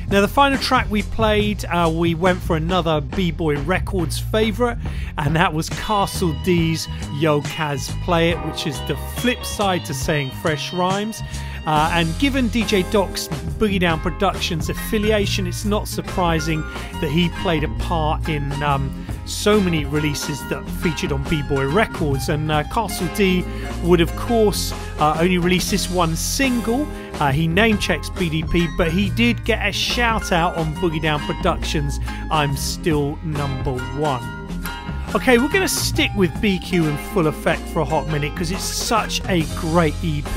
Now, the final track we played, we went for another B-Boy Records favourite, and that was Castle D's Yo Kaz Play It, which is the flip side to saying Fresh Rhymes. And given DJ Doc's Boogie Down Productions affiliation, it's not surprising that he played a part in so many releases that featured on B-Boy Records. And Castle D would, of course, only release this one single. He name checks BDP, but he did get a shout out on Boogie Down Productions' I'm Still Number One. Okay, we're going to stick with BQ in Full Effect for a hot minute because it's such a great EP.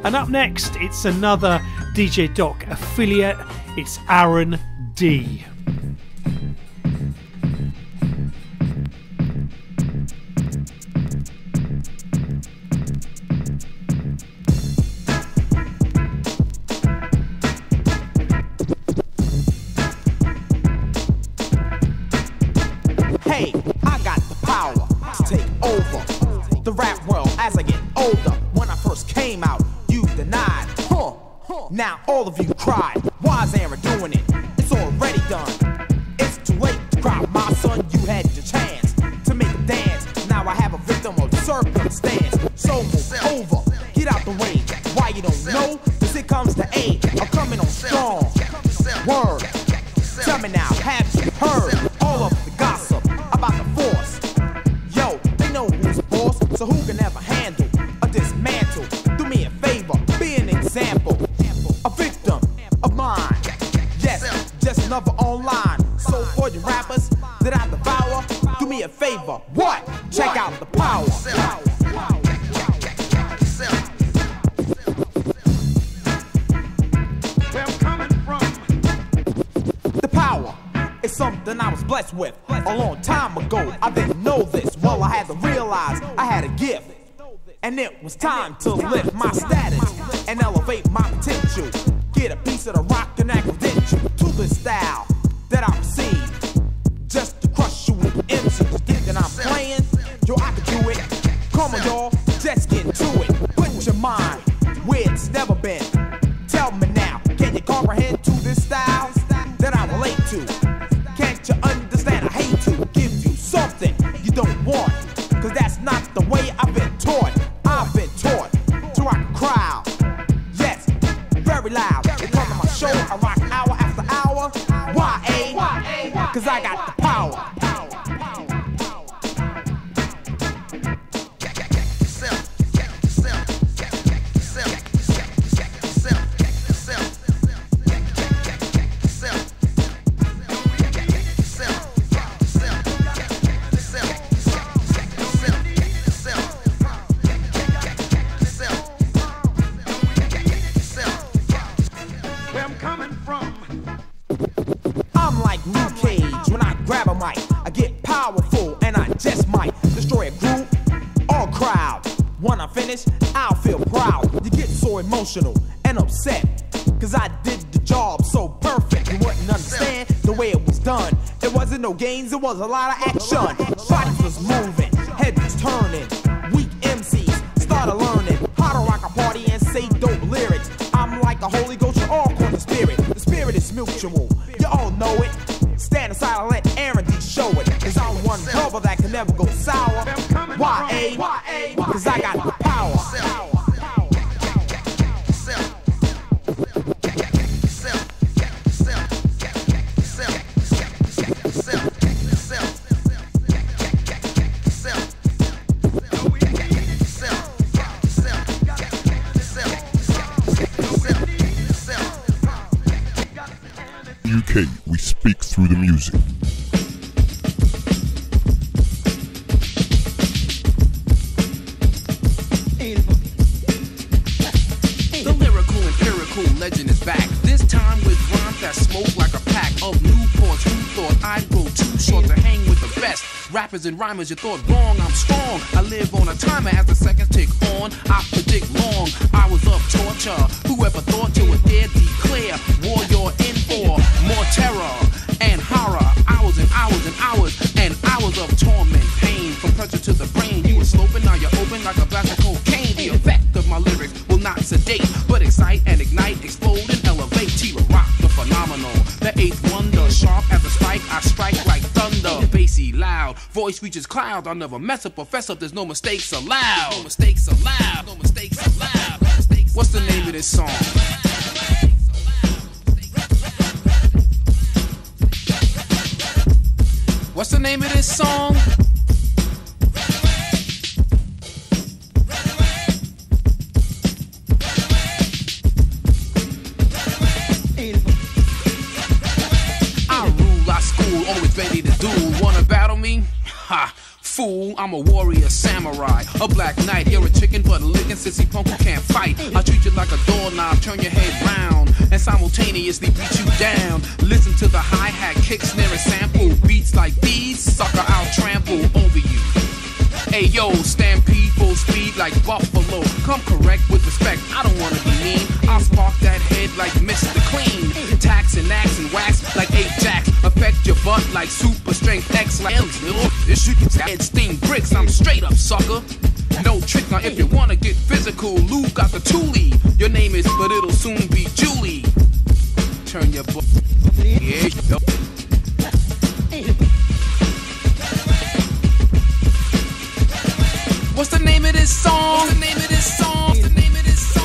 And up next, it's another DJ Doc affiliate. It's Aaron D. Hey, I got the power to take over the rap world as I get older. When I first came out, you denied. Now all of you cried. Why's Aaron doing it? It's already done. It's too late to cry, my son. You had your chance to make a dance. Now I have a victim of circumstance. So move over, get out the way. Why you don't know? Cause it comes to aid. I'm coming on strong. Word. Tell me now, have you heard all of the gossip about the force? Yo, they know who's boss, so who can ever handle a dismantle? Do me a favor, be an example, a victim of mine. Yes, just another online. So for you rappers that I devour, do me a favor. What? Check out the power. Where I'm coming from. The power is something I was blessed with a long time ago. I didn't know this. Well, I had to realize I had a gift, and it was time to lift my status and elevate my potential. Get a piece of the rock and act credential to the style that I received. Just to crush you with MCs. Thinking I'm playing? Yo, I can do it. Come on, y'all, just get to it. Put your mind where it's never been. Tell me now, can you comprehend to this style that I relate to? Can't you understand? I hate to give you something you don't want, cause that's not the way I've been taught. I've been taught to rock a crowd. Yes, very loud. They come to my show, I rock hour after hour. YA, cause I got the power. I get powerful and I just might destroy a group or crowd. When I finish, I'll feel proud. You get so emotional and upset, cause I did the job so perfect. You wouldn't understand the way it was done. It wasn't no games, it was a lot of action. Bodies was moving, heads was turning. Weak MCs started learning how to rock a party and say dope lyrics. I'm like a Holy Ghost, you're all caught in the spirit. The spirit is mutual, you all know it. Stand aside and let Aaron D show it. Cause I'm one brother that can never go sour. YA, cause I got the power. UK, we speak through the music. The lyrical, empirical legend is back. This time with rhymes that smoke like a pack of Newports. Who thought I'd grow too short to hang with the best? Rappers and rhymers, you thought wrong, I'm strong. I live on a timer as the seconds tick on. I predict long hours of torture. Whoever thought you would dare declare war you're in for? More terror and horror. Hours and hours and hours and hours of torment. Pain from pressure to the brain. You were sloping, now you're open like a blast of cocaine. The effect of my lyrics will not sedate, but excite and ignite, explode and elevate. Tila Rock, the phenomenal, the eighth wonder. Sharp as a spike, I strike like thunder. Bassy, loud, voice reaches cloud. I'll never mess up or fess up, there's no mistakes allowed. No mistakes allowed, no mistakes allowed. What's the name of this song? What's the name of this song? I rule, I school, always ready to duel. Wanna battle me? Ha! Fool, I'm a warrior, samurai, a black knight. You're a chicken butt licking sissy punk who can't fight. I treat you like a doorknob, turn your head round, and simultaneously beat you down. Listen to the hi-hat, kick, snare, and sample. Beats like these, sucker, I'll trample over you. Hey yo, stampede full speed like buffalo. Come correct with respect, I don't wanna be mean. I'll spark that head like Mr. Clean. Tax and axe and wax like 8 jacks. Affect your butt like super strength X like little. This shit gets head sting bricks, I'm straight up, sucker. No trick, now if you wanna get physical, Lou got the toolie. Your name is, but it'll soon be Julie. Turn your butt. Yeah, yo. What's the name of this song? What's the name of this song? What's the name of this song?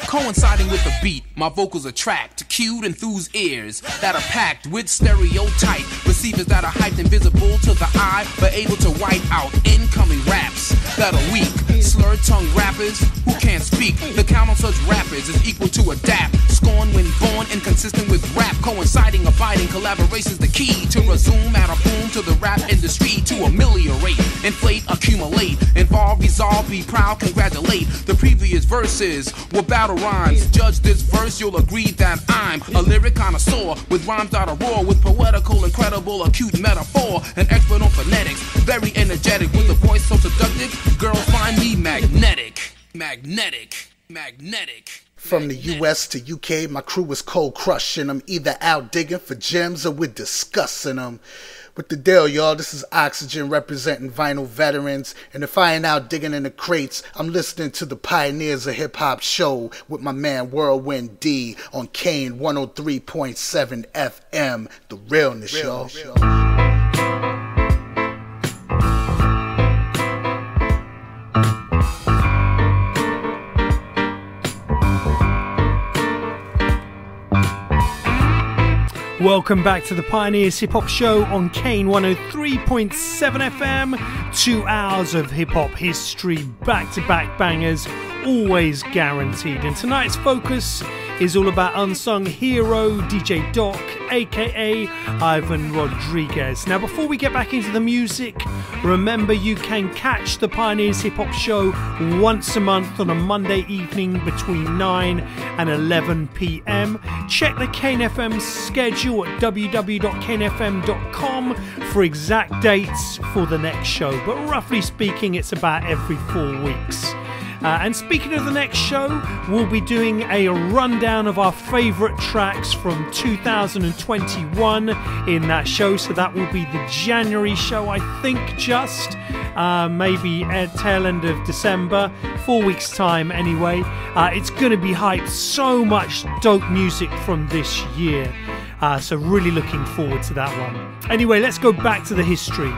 Coinciding with the beat, my vocals attract cued, enthused ears that are packed with stereotype receivers that are hyped and visible to the eye, but able to wipe out incoming raps that are weak. Slurred tongue rappers who can't speak. The count on such rappers is equal to adapt. Scorn when born, inconsistent with rap. Coinciding, abiding, collaboration's the key to resume at a boom to the rap industry. To ameliorate, inflate, accumulate, involve, resolve, be proud, congratulate. The previous verses were battle rhymes. Judge this verse, you'll agree that I'm a lyric connoisseur with rhymes that are raw, with poetical, incredible, acute metaphor. An expert on phonetics, very energetic, with a voice so seductive. Girls find me magnetic, magnetic, magnetic. From the US to UK, my crew is cold crushing them. Either out digging for gems or we're discussing them. What the deal, y'all? This is Oxygen representing vinyl veterans. And if I ain't out digging in the crates, I'm listening to the Pioneers of Hip Hop show with my man Whirlwind D on Kane 103.7 FM. The realness, y'all. Welcome back to the Pioneers Hip Hop Show on Kane 103.7 FM. 2 hours of hip hop history, back-to-back bangers, always guaranteed. And tonight's focus is all about unsung hero DJ Doc, aka Ivan Rodriguez. Now, before we get back into the music, remember you can catch the Pioneers Hip Hop Show once a month on a Monday evening between 9 and 11 p.m. Check the Kane FM schedule at www.kanefm.com for exact dates for the next show, but roughly speaking, it's about every 4 weeks. And speaking of the next show, we'll be doing a rundown of our favourite tracks from 2021 in that show. So that will be the January show, I think, just maybe at tail end of December, 4 weeks time anyway. It's going to be hyped, so much dope music from this year. So really looking forward to that one. Anyway, let's go back to the history.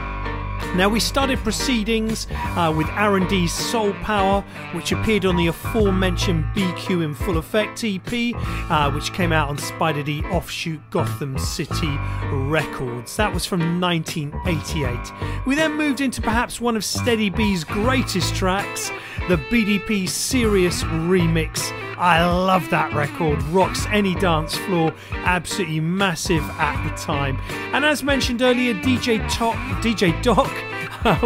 Now, we started proceedings with R&D's Soul Power, which appeared on the aforementioned BQ in Full Effect EP, which came out on Spyder D offshoot Gotham City Records. That was from 1988. We then moved into perhaps one of Steady B's greatest tracks, the BDP Serious remix. I love that record, rocks any dance floor, absolutely massive at the time. And as mentioned earlier, DJ Doc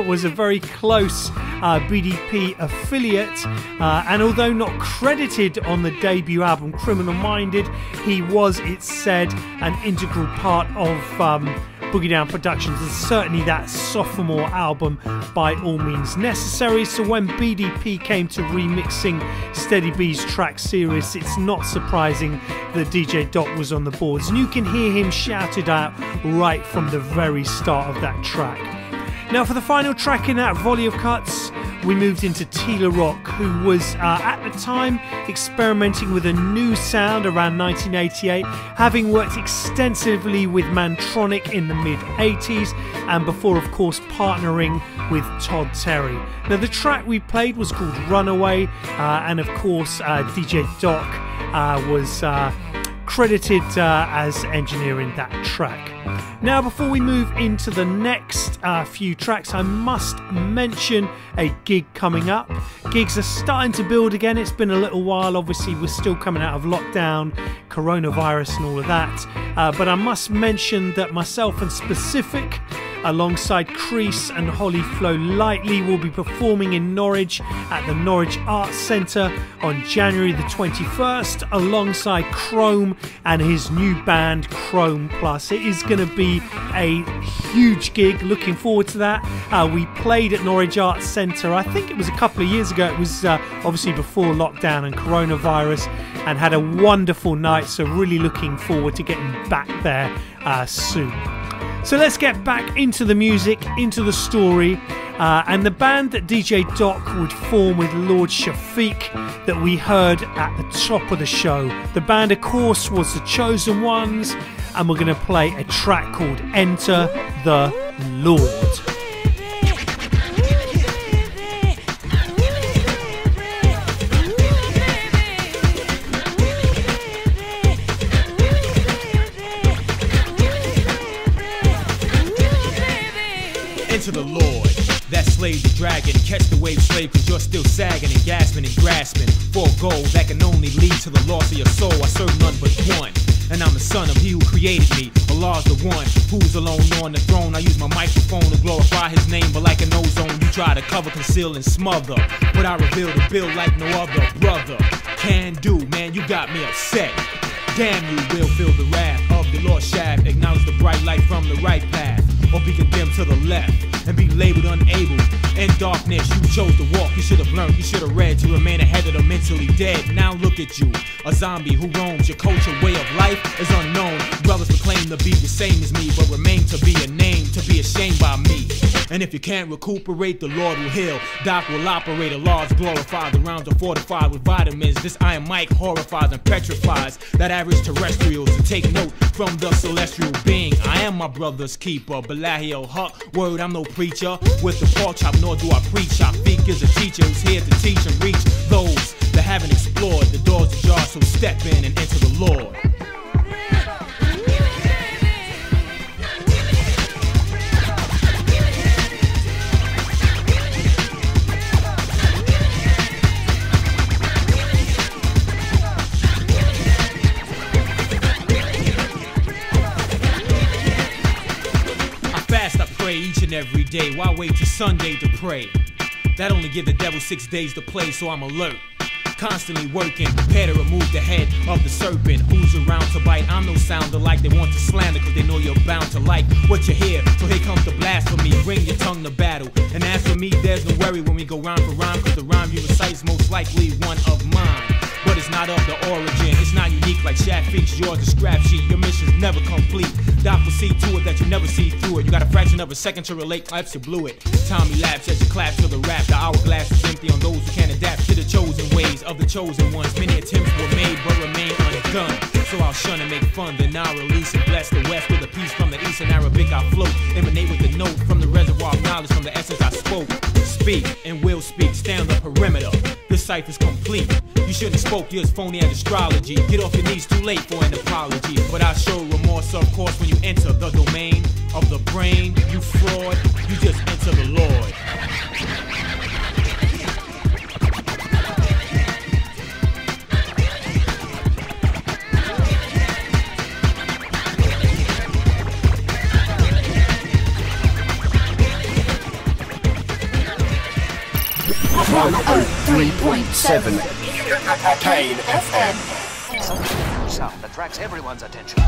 was a very close BDP affiliate, and although not credited on the debut album Criminal Minded, he was, it's said, an integral part of Boogie Down Productions, and certainly that sophomore album by all means necessary. So when BDP came to remixing Steady B's track Serious, it's not surprising that DJ Doc was on the boards, and you can hear him shouted out right from the very start of that track. Now, for the final track in that volley of cuts, we moved into Tila Rock, who was at the time experimenting with a new sound around 1988, having worked extensively with Mantronic in the mid-80s, and before, of course, partnering with Todd Terry. Now, the track we played was called Runaway, and of course, DJ Doc was credited as engineering that track. Now, before we move into the next few tracks, I must mention a gig coming up. Gigs are starting to build again. It's been a little while. Obviously, we're still coming out of lockdown, coronavirus and all of that. But I must mention that myself and Specific, alongside Crease and Holly Flow Lightly, will be performing in Norwich at the Norwich Arts Centre on January the 21st, alongside Chrome and his new band Chrome Plus. It is going to be a huge gig. Looking forward to that. We played at Norwich Arts Centre, I think it was a couple of years ago. It was obviously before lockdown and coronavirus, and had a wonderful night, so really looking forward to getting back there soon. So let's get back into the music, into the story, and the band that DJ Doc would form with Lord Shafiyq that we heard at the top of the show. The band, of course, was The Chosen Ones, and we're going to play a track called Enter the Lord. To the Lord that slayed the dragon, catch the wave slave, cause you're still sagging and gasping and grasping for a goal that can only lead to the loss of your soul. I serve none but one, and I'm the son of he who created me. Allah's the one who's alone on the throne. I use my microphone to glorify his name, but like an ozone, you try to cover, conceal, and smother. But I reveal the bill like no other brother can do. Man, you got me upset. Damn, you will feel the wrath of the Lord shaft. Acknowledge the bright light from the right path, or be condemned to the left and be labeled unable. In darkness, you chose to walk. You should have learned, you should have read to remain ahead of the mentally dead. Now look at you, a zombie who roams. Your culture, way of life is unknown. Brothers proclaim to be the same as me, but remain to be a name, to be ashamed by me. And if you can't recuperate, the Lord will heal. Doc will operate, Allah's glorified. The rounds are fortified with vitamins. This iron mic horrifies and petrifies that average terrestrials. To take note from the celestial being, I am my brother's keeper. Balahi al-Haq, word, I'm no preacher with the pork chop, nor do I preach. Shafiyq is a teacher who's here to teach and reach those that haven't explored. The doors ajar, so step in and enter the Lord. Each and every day, why wait till Sunday to pray? That only give the devil 6 days to play, so I'm alert, constantly working, prepare to remove the head of the serpent. Who's around to bite? I'm no sounder like they want to slander, cause they know you're bound to like what you hear. So here comes the blasphemy, bring your tongue to battle. And as for me, there's no worry when we go rhyme for rhyme, cause the rhyme you recite is most likely one of mine. But it's not of the origin, it's not unique like Shafiyq's, yours a scrap sheet. Your mission's never complete. Doc will see to it that you never see through it. You got a fraction of a second to relate, claps, you blew it. Time elapsed as you clap to the rap. The hourglass is empty on those who can't adapt to the chosen ways of the chosen ones. Many attempts were made but remain undone. So I'll shun and make fun, then I'll release and bless the west with a piece from the east. In Arabic I float, emanate with the note from the reservoir of knowledge. knowledge from the essence I spoke. Speak and will speak, stay on the perimeter. This cipher's complete. You shouldn't have spoke, you're as phony as astrology. Get off your knees, too late for an apology. But I show remorse, of course, when you enter the domain of the brain. You fraud, you just enter the Lord. Kane FM. Sound attracts everyone's attention.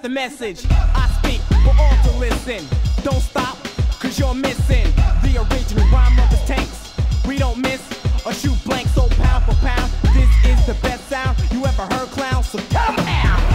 Message I speak for all to listen. Don't stop, cause you're missing the original rhyme of the tanks. We don't miss or shoot blank, so pound for pound, this is the best sound you ever heard, clown. So come out.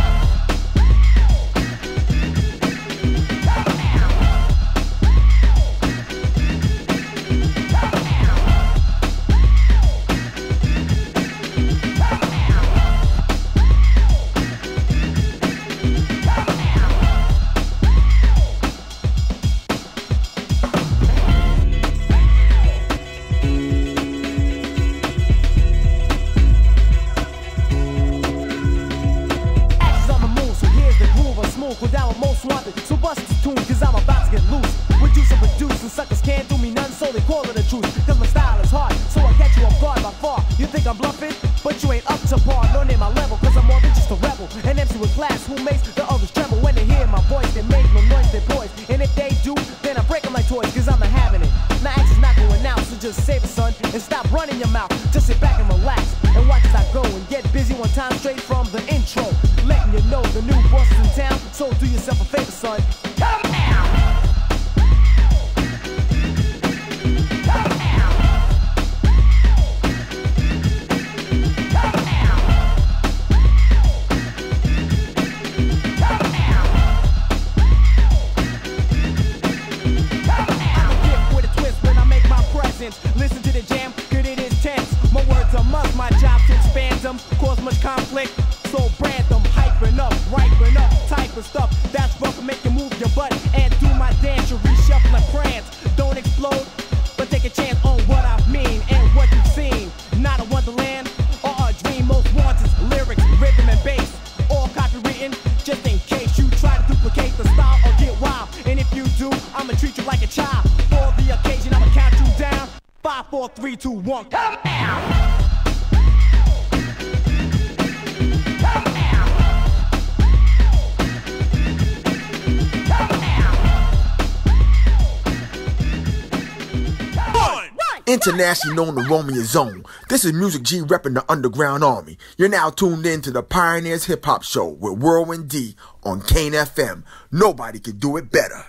Internationally known to roam in your zone. This is Music G repping the underground army. You're now tuned in to the Pioneers Hip Hop Show with Whirlwind D on Kane FM. Nobody can do it better.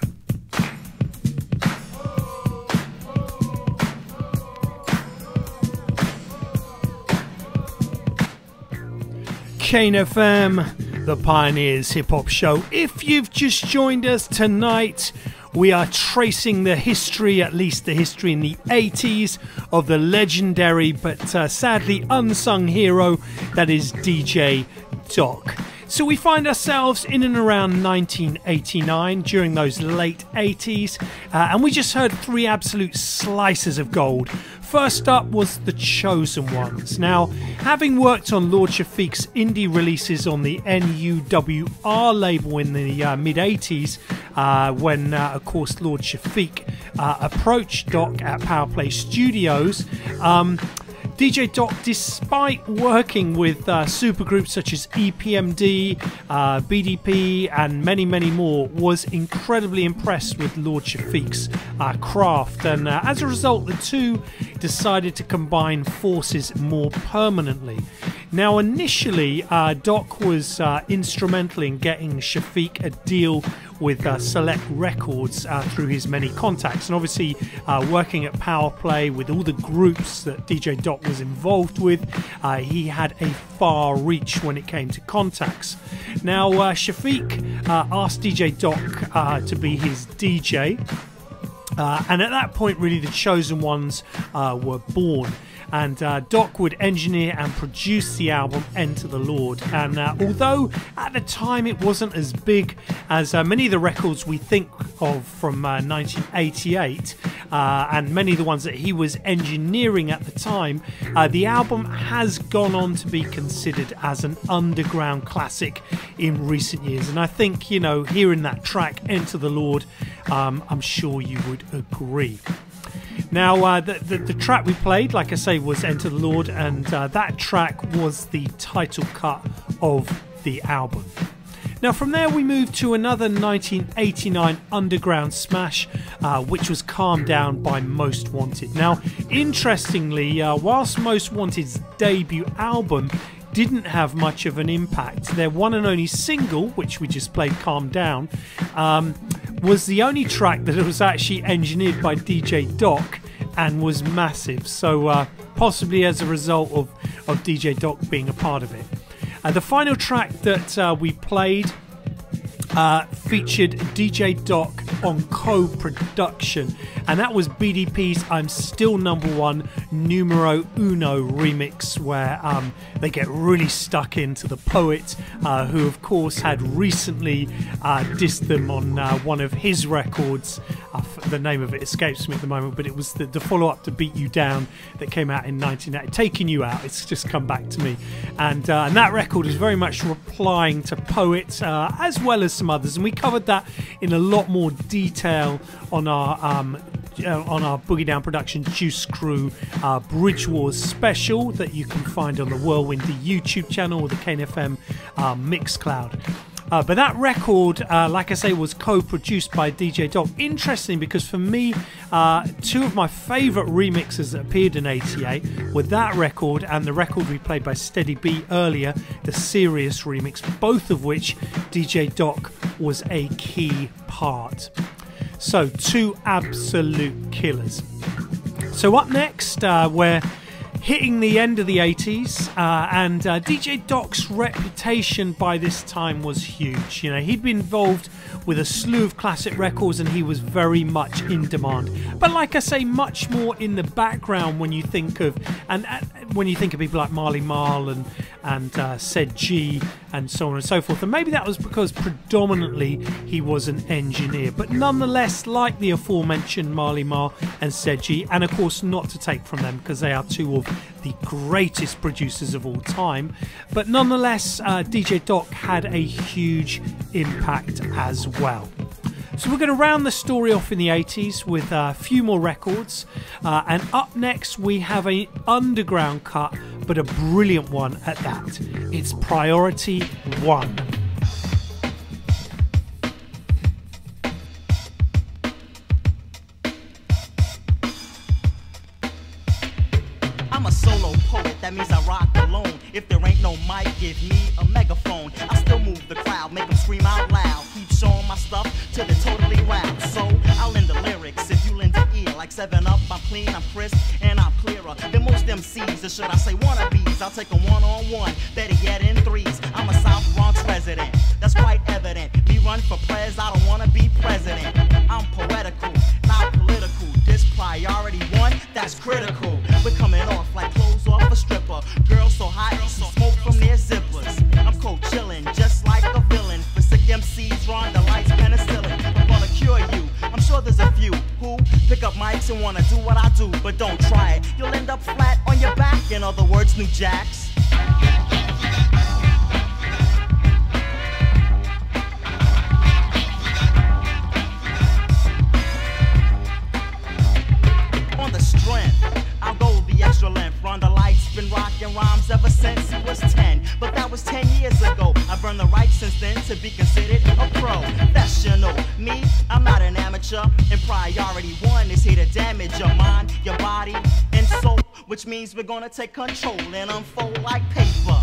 Kane FM, the Pioneers Hip Hop Show. If you've just joined us tonight, we are tracing the history, at least the history in the 80s, of the legendary but sadly unsung hero that is DJ Doc. So we find ourselves in and around 1989, during those late 80s, and we just heard three absolute slices of gold. First up was The Chosen Ones. Now, having worked on Lord Shafiyq's indie releases on the NUWR label in the mid-80s, when, of course, Lord Shafiyq approached Doc at Powerplay Studios, DJ Doc, despite working with supergroups such as EPMD, BDP, and many, many more, was incredibly impressed with Lord Shafiyq's craft. And as a result, the two decided to combine forces more permanently. Now, initially, Doc was instrumental in getting Shafiyq a deal with Select Records through his many contacts, and obviously working at Powerplay with all the groups that DJ Doc was involved with, he had a far reach when it came to contacts. Now, Shafiyq asked DJ Doc to be his DJ, and at that point really the Chosen Ones were born. And Doc would engineer and produce the album Enter the Lord. And although at the time it wasn't as big as many of the records we think of from 1988, and many of the ones that he was engineering at the time, the album has gone on to be considered as an underground classic in recent years. And I think, you know, hearing that track Enter the Lord, I'm sure you would agree. Now, the track we played, like I say, was Enter the Lord, and that track was the title cut of the album. Now, from there we moved to another 1989 underground smash, which was Calm Down by Most Wanted. Now, interestingly, whilst Most Wanted's debut album didn't have much of an impact, their one and only single, which we just played, Calm Down, was the only track that was actually engineered by DJ Doc and was massive. So possibly as a result of DJ Doc being a part of it. The final track that we played featured DJ Doc on co-production, and that was BDP's I'm Still Number One Numero Uno remix, where they get really stuck into the Poet, who of course had recently dissed them on one of his records. The name of it escapes me at the moment, but it was the follow-up to Beat You Down that came out in 1980, Taking You Out, it's just come back to me. And that record is very much replying to Poet, as well as some others, and we covered that in a lot more detail on our Boogie Down Productions Juice Crew Bridge Wars special that you can find on the Whirlwind D YouTube channel or the Kane FM Mixcloud. But that record, like I say, was co-produced by DJ Doc. Interesting, because for me, two of my favourite remixes that appeared in '88 were that record and the record we played by Steady B earlier, the Serious remix, both of which DJ Doc was a key part. So, two absolute killers. So up next, we're hitting the end of the 80s, and DJ Doc's reputation by this time was huge. You know, he'd been involved with a slew of classic records and he was very much in demand. But like I say, much more in the background when you think of people like Marl and Said G and so on and so forth. And maybe that was because predominantly he was an engineer. But nonetheless, like the aforementioned Marl and Said G, and of course not to take from them because they are two of the greatest producers of all time, but nonetheless DJ Doc had a huge impact as well. So we're going to round the story off in the 80s with a few more records, and up next we have an underground cut, but a brilliant one at that. It's Priority One. I'm a solo poet, that means I rock alone. If there ain't no mic, give me a megaphone. I still move the crowd, make them scream out loud. Keep showing my stuff till they totally rap. So I'll lend the lyrics if you lend the ear like 7-Up. I'm clean, I'm crisp, and I'm clearer than most MCs, or should I say wannabes. I'll take them one-on-one, better yet in threes. I'm a South Bronx resident, that's quite evident. Me run for prez, I don't wanna be president. I'm poetical, not political. This priority one, that's critical. We're coming off like clothes off a stripper. Girls so hot, so smoke from their zippers. I'm cold chillin', just like a villain. For sick MCs, Ron the lights, penicillin. I'm gonna cure you. I'm sure there's a few who pick up mics and wanna do what I do, but don't try it. You'll end up flat on your back. In other words, New Jacks. On the strength, I'll go the extra length. Ron the lights been rocking rhymes ever since he was 10. But that was 10 years ago. I've earned the right since then to be considered a professional. Me, I'm not an amateur. And priority one is here to damage your mind, your body, and soul. Which means we're gonna take control and unfold like paper.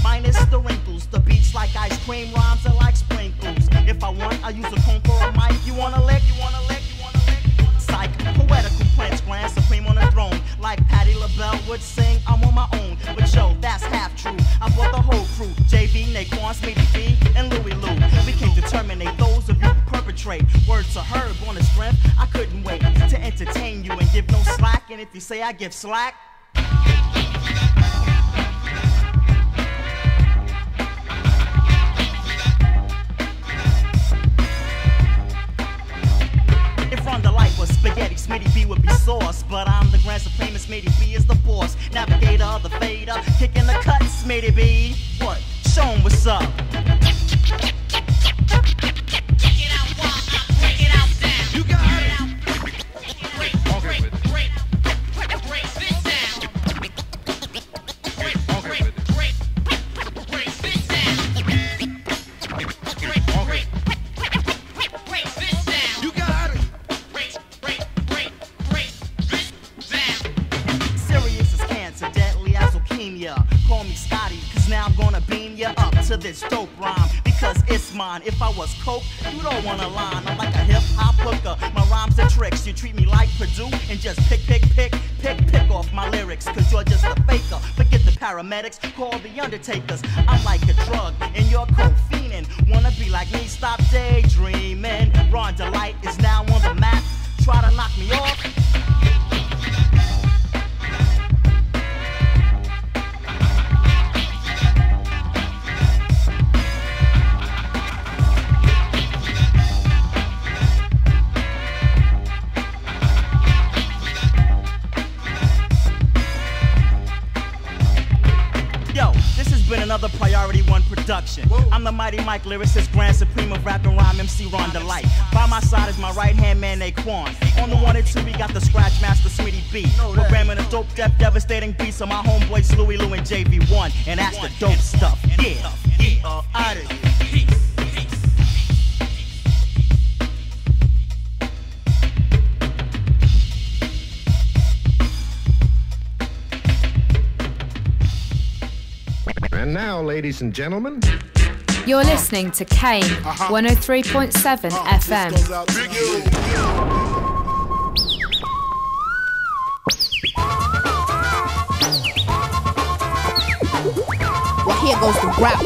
Minus the wrinkles, the beats like ice cream, rhymes are like sprinkles. If I want, I'll use a comb for a mic. You wanna lick, you wanna lick, you wanna lick. Psych, poetical prince, grand supreme on the throne. Like Patti LaBelle would sing, I'm on my own. But yo, that's half true. I brought the whole crew, JV, Naquan, Smitty B, and Louie Lou. We came to terminate those of you who perpetrate. Word to Herb on the strength, I couldn't wait to entertain you and give no slack. And if you say I give slack, if Ron the Light was spaghetti, Smitty B would be sauce. But I'm the grand supreme, and Smitty B is the boss. Navigator of the fader, kicking the cut, Smitty B. What? Show 'em what's up. You got it. Serious as cancer, deadly as leukemia. Call me Scotty, cause now I'm gonna beam ya up to this dope rhyme. Because it's mine. If I was coke, you don't wanna line. I'm like a hip-hop hooker. My rhymes are tricks. You treat me like Purdue and just pick off my lyrics. Cause you're just a faker. Forget the paramedics, call the undertakers. I'm like a drug and you're co-fiending. Wanna be like me, stop daydreaming. Ron Delight is now on the map. Try to knock me off. Been another Priority One production. Whoa. I'm the mighty Mike lyricist, grand supreme of rap and rhyme, MC Ron Delight. By my side is my right hand man Naquan. On the 1 and 2 we got the scratch master Sweetie B. Programming the dope, deaf, devastating beats of my homeboys Louie Lou and JV1, and that's the dope stuff. Yeah, out of here. And now, ladies and gentlemen, you're listening to Kane 103.7 FM. Well, here goes the rap.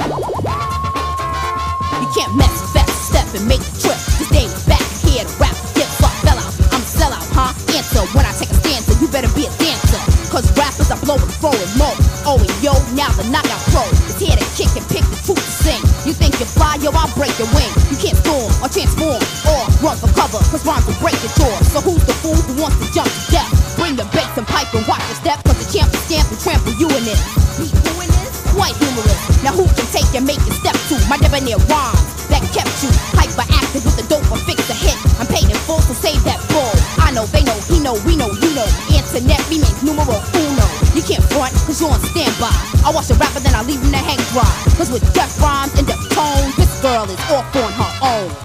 You can't mess with that step and make the trip. This day was back here to rap. Get fuck, fell out. I'm a sellout, huh? Answer when I take a stanza. You better be a dancer. Cause rappers are blowing, throwing more. Oh, and yo, now the knockout pro is here to kick and pick the truth to sing. You think you're fly, yo, I'll break your wing. You can't storm or transform or run for cover, cause rhymes will break your jaw. So who's the fool who wants to jump to death? Bring the bass and pipe and watch your step, cause the champ will stamp and trample you in it. Beat who in this? Quite humorous. Now who can take and make you step to my debonair rhymes that kept you hyperactive with the dope or fix a hit? I'm paid in full, so save that bull. I know, they know, he know, we know, you know. Internet remains numero uno. You can't front, cause you're on standby. I watch a rapper, then I leave him to hang dry. Cause with death rhymes and death tones, this girl is off on her own.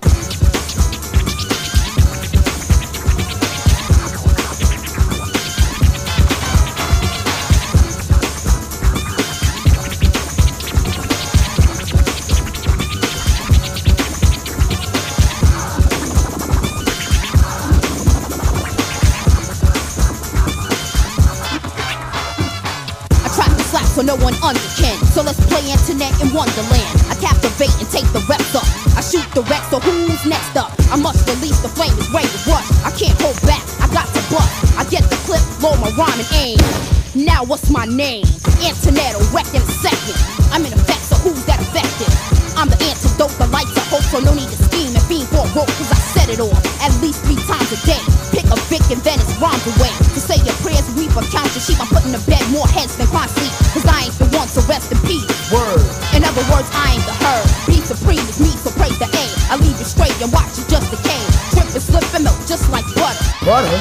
so no one under can. So let's play internet in Wonderland. I captivate and take the reps up. I shoot the wreck, so who's next up? I must release the flame, it's ready to rush. I can't hold back, I got to bust. I get the clip, load my rhyme and aim. Now what's my name? Internet will wreck in a second. I'm in effect, so who's that affected? I'm the antidote, the lights are hope, so no need to scheme and fiend for a rope, cause I set it off at least 3 times a day. Pick a Vic and then it's rhymes away. To say your prayers, weep or count your sheep. I'm putting to bed more heads than crime sleep, cause I ain't the one, so rest in peace. Word. In other words, I ain't the herd. Be supreme is me, so praise the A. I leave you straight and watch it just decay. Trip and slip and melt just like butter. Butter?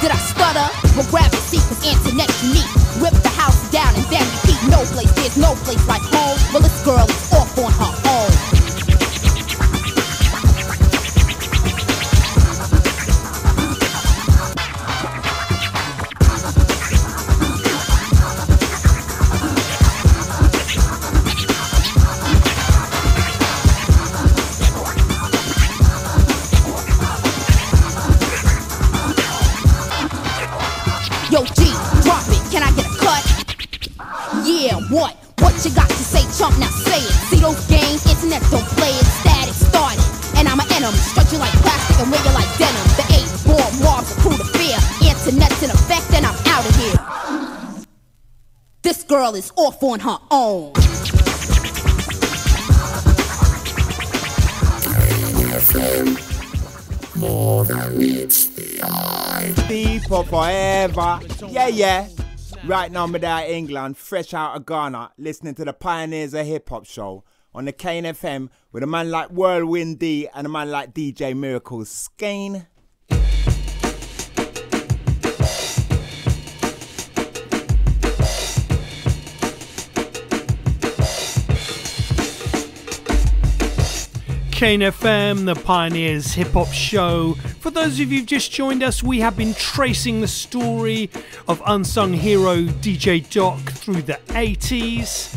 Did I stutter? Well, grab a seat, cause internet's unique. Rip the house down and then repeat. No place, there's no place like home. Well, this girl is off on her own. Yo, G, drop it, can I get a cut? Yeah, what? What you got to say, chump? Now say it. See those games, internet don't play it. Static started, and I'm an enemy. Stretch you like plastic and wear you like denim. The 8-ball mobs are crew to fear. Internet's in effect, and I'm out of here. This girl is off on her own. More than meets the eye. People forever. Yeah, yeah. Right now, I'm out of England, fresh out of Ghana, listening to the Pioneers of Hip Hop show on the Kane FM with a man like Whirlwind D and a man like DJ Miracle Skane. Kane FM, the Pioneers Hip Hop Show. For those of you who've just joined us, we have been tracing the story of unsung hero DJ Doc through the 80s.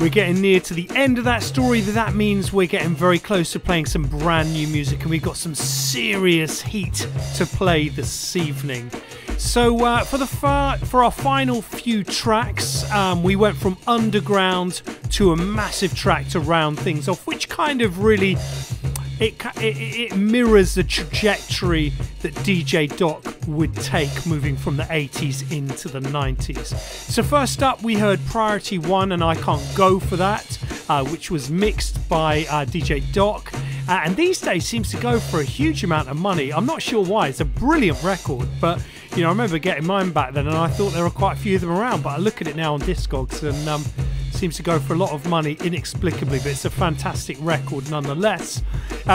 We're getting near to the end of that story, but that means we're getting very close to playing some brand new music, and we've got some serious heat to play this evening. So for our final few tracks, we went from underground to a massive track to round things off, which kind of really it mirrors the trajectory that DJ Doc would take moving from the 80s into the 90s. So first up, we heard Priority 1 and I Can't Go For That, which was mixed by DJ Doc. And these days seems to go for a huge amount of money. I'm not sure why. It's a brilliant record, but you know, I remember getting mine back then and I thought there were quite a few of them around, but I look at it now on Discogs and seems to go for a lot of money inexplicably, but it's a fantastic record nonetheless.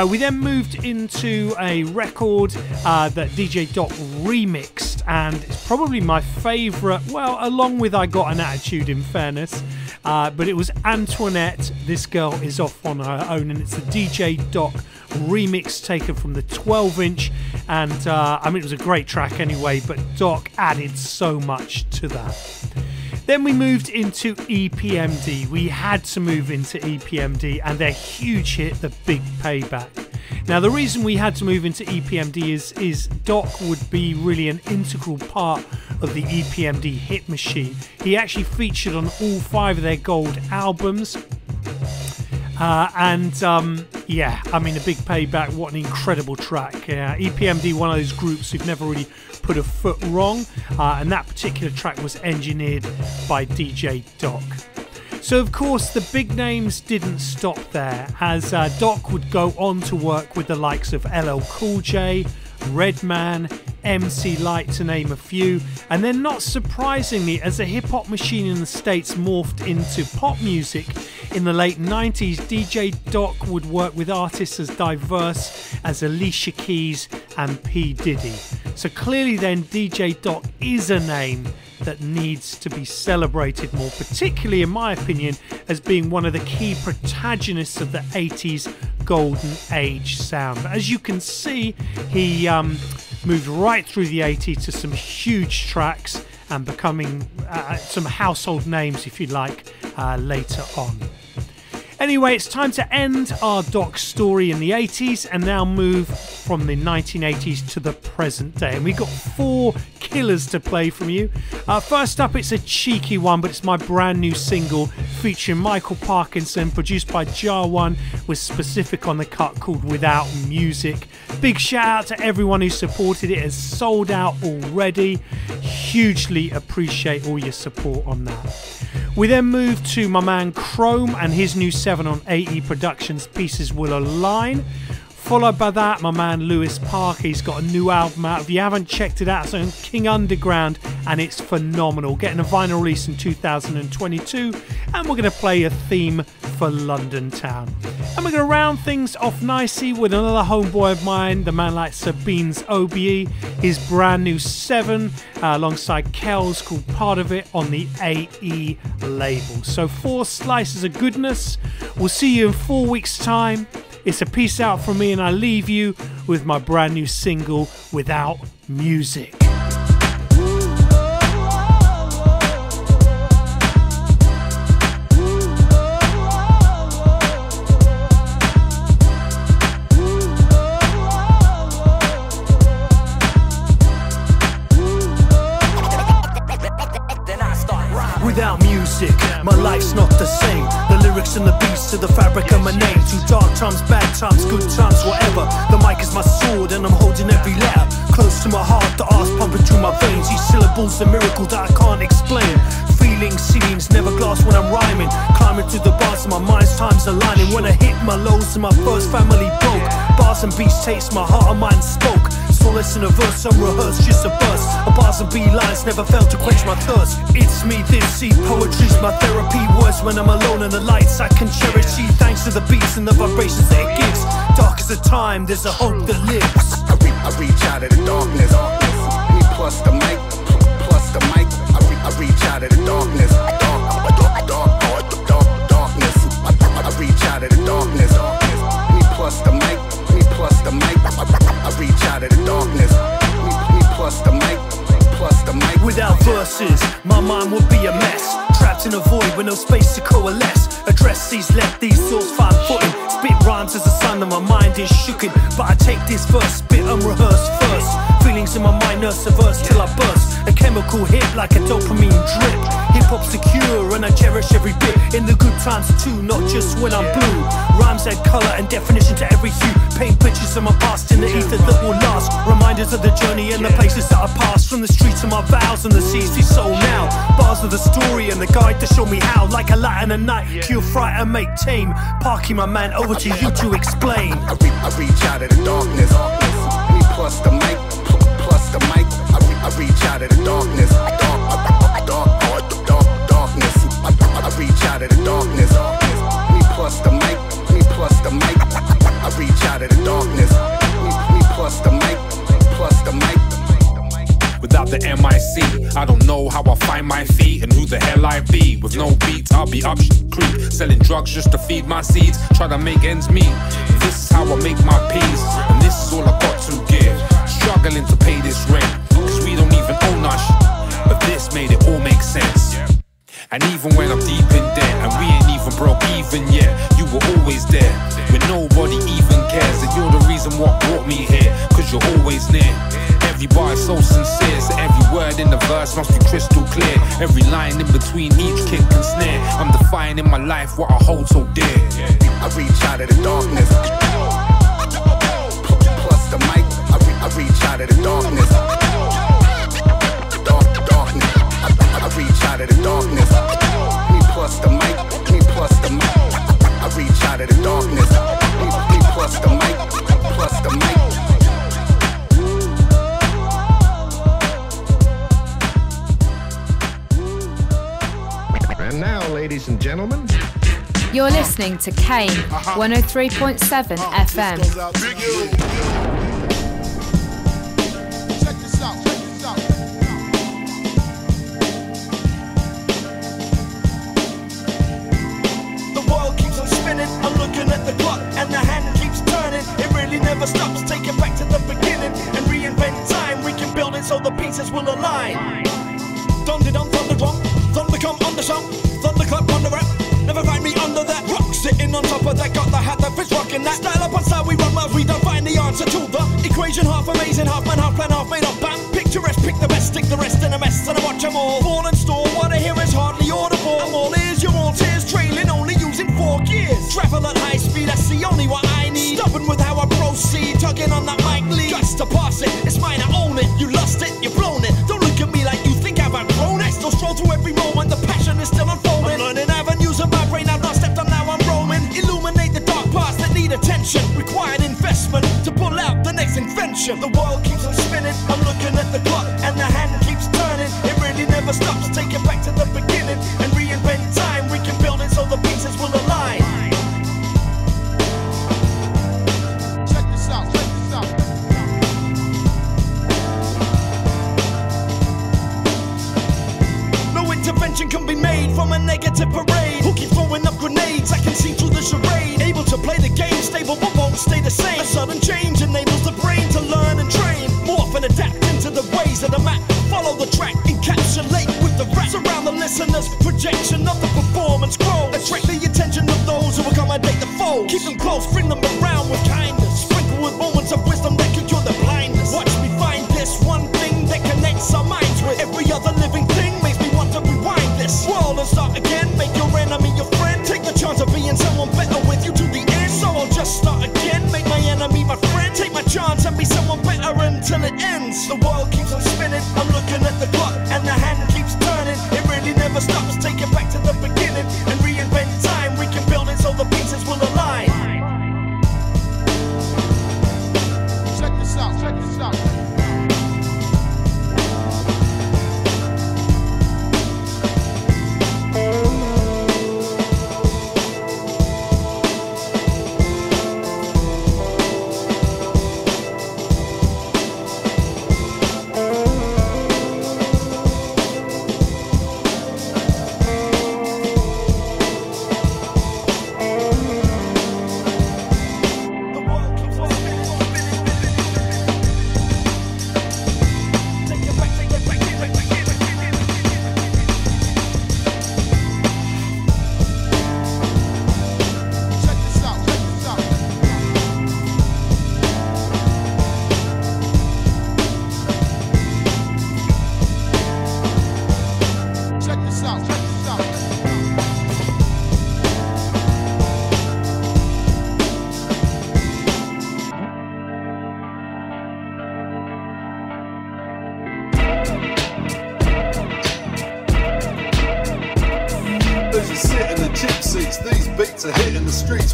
We then moved into a record that DJ Doc remixed, and it's probably my favourite, well, along with I Got an Attitude in fairness, but it was Antoinette, This Girl Is Off on Her Own, and it's the DJ Doc remix taken from the 12-inch, and I mean, it was a great track anyway, but Doc added so much to that. Then we moved into EPMD. We had to move into EPMD and their huge hit, The Big Payback. Now, the reason we had to move into EPMD is Doc would be really an integral part of the EPMD hit machine. He actually featured on all 5 of their gold albums. Yeah, I mean, A Big Payback, what an incredible track. EPMD, one of those groups who've never really put a foot wrong, and that particular track was engineered by DJ Doc. So of course the big names didn't stop there, as Doc would go on to work with the likes of LL Cool J, Redman, MC Lyte, to name a few. And then, not surprisingly, as the hip-hop machine in the States morphed into pop music in the late 90s, DJ Doc would work with artists as diverse as Alicia Keys and P. Diddy. So clearly then, DJ Doc is a name that needs to be celebrated more, particularly in my opinion as being one of the key protagonists of the 80s golden age sound. But as you can see, he moved right through the 80s to some huge tracks and becoming some household names, if you like, later on. Anyway, it's time to end our Doc story in the 80s and now move from the 1980s to the present day. And we've got 4 killers to play from you. First up, it's a cheeky one, but it's my brand new single featuring Michael Parkinson, produced by Jar One, with Specific on the cut, called Without Music. Big shout out to everyone who supported it. It's sold out already. Hugely appreciate all your support on that. We then move to my man Chrome and his new 7 on 80 Productions, Pieces Will Align. Followed by that, my man Lewis Parker, he's got a new album out. If you haven't checked it out, it's on King Underground, and it's phenomenal. Getting a vinyl release in 2022, and we're going to play a theme for London Town. And we're going to round things off nicely with another homeboy of mine, the man like Sabine's OBE, his brand new 7, alongside Kells, called Part of It, on the AE label. So 4 slices of goodness. We'll see you in 4 weeks' time. It's a peace out from me, and I leave you with my brand new single, Without Music. Without music, my life's not the same. The lyrics and the beats to the fabric of my name. Through dark times, bad times, good times, whatever. The mic is my sword and I'm holding every letter close to my heart, the art's pumping through my veins. These syllables, a miracle that I can't explain. Feelings, ceilings, never glass when I'm rhyming. Climbing through the bars and my mind's time's aligning. When I hit my lows and my first family broke, bars and beats taste my heart and mind spoke. Solace in a verse, unrehearsed, just a burst. A bars and B-lines never failed to quench my thirst. It's me, this, see, poetry's my therapy. Words when I'm alone and the lights I can cherish. See, thanks to the beats and the vibrations that it gives. Dark as the time, there's a hope that lives. I reach out of the darkness. Me plus the mic, plus the mic. I reach out of the darkness. Darkness. I reach out of the darkness. Me plus the mic, me plus the mic. I reach out of the darkness. Me plus the mic, plus the mic. Without verses, my mind would be a mess. Trapped in a void with no space to coalesce. Address these, let these thoughts find footing. Spit rhymes as the sun and my mind is shooken. But I take this verse, spit unrehearsed first. Feelings in my mind, nurse a verse till I burst. A chemical hit like a dopamine drip. Hip-hop's secure and I cherish every bit. In the good times too, not just when I'm blue. Rhymes add colour and definition to every hue. Paint pictures of my past in the ether that will last. Reminders of the journey and the places that I passed. From the streets of my vows and the seas we soul now. Bars of the story and the guide to show me how. Like a light in a night, cure fright and make tame. Parky, my man, over to you to explain. I reach out of the darkness. Me plus the mic, plus the mic. I reach out of the darkness. Darkness. I reach out of the darkness. Me plus the mic, me plus the mic. I reach out of the darkness. Me plus the mic, plus the mic. Without the MIC, I don't know how I find my feet and who the hell I be. With no beats, I'll be up creek, selling drugs just to feed my seeds. Try to make ends meet. This is how I make my peace, and this is all I got to give. Struggling to pay this rent, cause we don't even own our shit. But this made it all make sense. And even when I'm deep in debt and we ain't even broke even yet, you were always there when nobody even cares. And you're the reason what brought me here, cause you're always near. Every bar is so sincere, so every word in the verse must be crystal clear. Every line in between each kick and snare, I'm defining my life what I hold so dear. I reach out of the darkness. Plus the mic, I reach out of the darkness. Darkness. I reach out of the darkness. Me plus the mic, me plus the mic. I reach out of the darkness. Me plus the mic, plus the mic. And now, ladies and gentlemen, you're listening to Kane 103.7 FM. Never stops, take it back to the beginning and reinvent time. We can build it so the pieces will align. Dum-de-dum, thunder-drum, thunder come on the song, thunderclap on the rap. Never find me under that rock, sitting on top of that, got the hat that fits rocking that. Style up on style, we run miles, we don't find the answer to the equation. Half amazing, half man, half plan, half made up, bam. Pick Picturesque, pick the best, stick the rest in a mess, and I watch them all fall and stall. What I hear is hardly audible. I'm all ears, you're all tears, trailing, only using 4 gears. Travel at high speed, that's the only what I need. Stubborn with how I proceed, tugging on that mic lead. Just to pass it, it's mine, I own it. You lost it, you've blown it. Don't look at me like you think I've outgrown it. Still stroll through every moment, the passion is still unfolding. I'm learning avenues of my brain, I've not stepped on, now I'm roaming. Illuminate the dark parts that need attention. Required investment to pull out the next invention. The world keeps on spinning, I'm looking at the clock, and the hand keeps turning. It really never stops, take it back to the beginning and reinvent time. We can build it so the pieces will align. Check this out, check this out. No intervention can be made from a negative parade. Who keeps throwing up grenades? I can see through the charade. Able to play the game, stable but won't stay the same. A sudden change enables the brain to learn and train. Morph and adapt into the ways of the map. Follow the track, encapsulate with the rap. Surround the listener's projection of the performance grows. Attract the attention of those who accommodate the foes. Keep them close, bring them around with kindness. Sprinkle with moments of wisdom that can cure the blindness. Watch me find this one thing that connects our minds with every other living thing. Makes me want to rewind this world and start again. Make your enemy your friend. Take the chance of being someone better with you to the end. So I'll just start again. Make my enemy my friend. Take my chance and be someone better until it ends. The world keeps on spinning. I'm looking at the clock and the hand keeps turning. It really never stops. Take it back to the beginning and reinvent time. We can build it so the pieces will align. Check this out, check this out.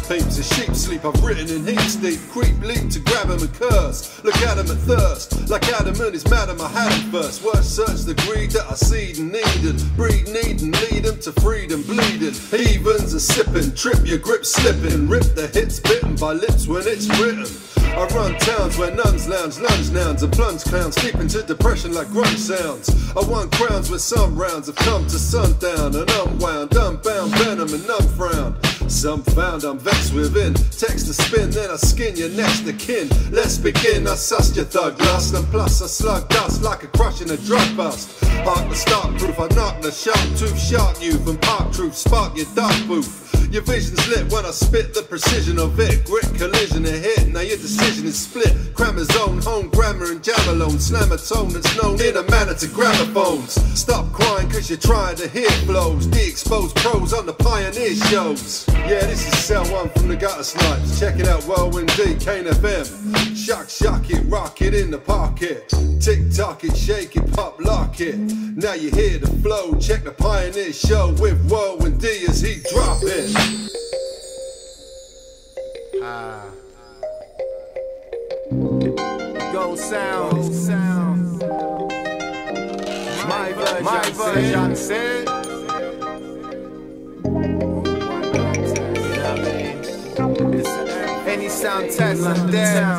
Peeps, a sheep sleep, I've written in heaps deep. Creep, leap to grab him and curse. Look at him and thirst. Like Adam and his madam, I had him first. Words search the greed that I seed and need and breed, need and lead him to freedom, bleeding. Heathens are sipping, trip your grip slipping. Rip the hits bitten by lips when it's written. I run towns where nuns lounge, lunge nouns and plunge clowns, sleep into depression like grunge sounds. I won crowns where some rounds have come to sundown and unwound, unbound venom and unfrown. Some found I'm vexed within. Text to spin, then I skin your next of kin. Let's begin, I sussed your thug lust, and plus I slug dust like a crush in a drug bust. Hark the start proof, I knock the sharp tooth, shark you from park truth, spark your dark booth. Your vision's lit when I spit the precision of it. Grit, collision, and hit. Now your decision is split. Crammer zone, home grammar and jam alone. Slam a tone that's known in a manner to gramophones. Stop crying cause you're trying to hear flows. De-exposed pros on the Pioneer shows. Yeah, this is Cell 1 from the Gutter Snipes. Check it out, Whirlwind D, Kane FM. Shock it, rock it in the pocket. Tick tock it, shake it, pop, lock it. Now you hear the flow. Check the Pioneer show with Whirlwind D as he drop it. Go sound. My version said. Any sound test is there.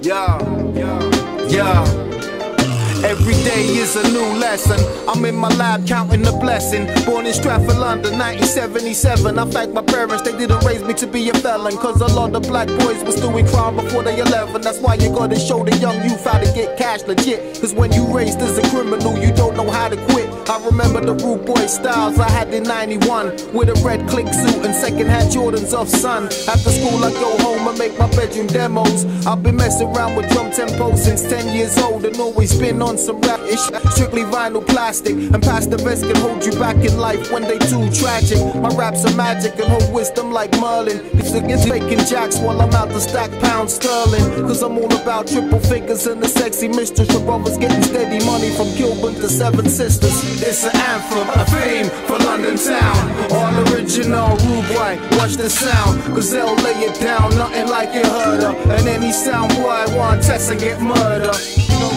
Yo. Every day is a new lesson. I'm in my lab counting the blessing. Born in Stratford, London, 1977. I thank my parents, they didn't raise me to be a felon. Cause a lot of black boys was doing crime before they 11. That's why you gotta show the young youth how to get cash legit. Cause when you raised as a criminal, you don't know how to quit. I remember the rude boy styles I had in 91. With a red click suit and second-hand Jordans off sun. After school I go home and make my bedroom demos. I've been messing around with drum tempo since 10 years old. And always been on some rap-ish. Strictly vinyl plastic. And past the best can hold you back in life when they too tragic. My raps are magic and hold wisdom like Merlin. It's making jacks while I'm out to stack pounds sterling. Cause I'm all about triple figures and the sexy mistress. Your brothers getting steady money from Kilburn to Seven Sisters. It's an anthem, a theme for London town. All original, rude boy, watch the sound. Cause they'll lay it down, nothing like you heard of. And any sound boy want test and get murdered.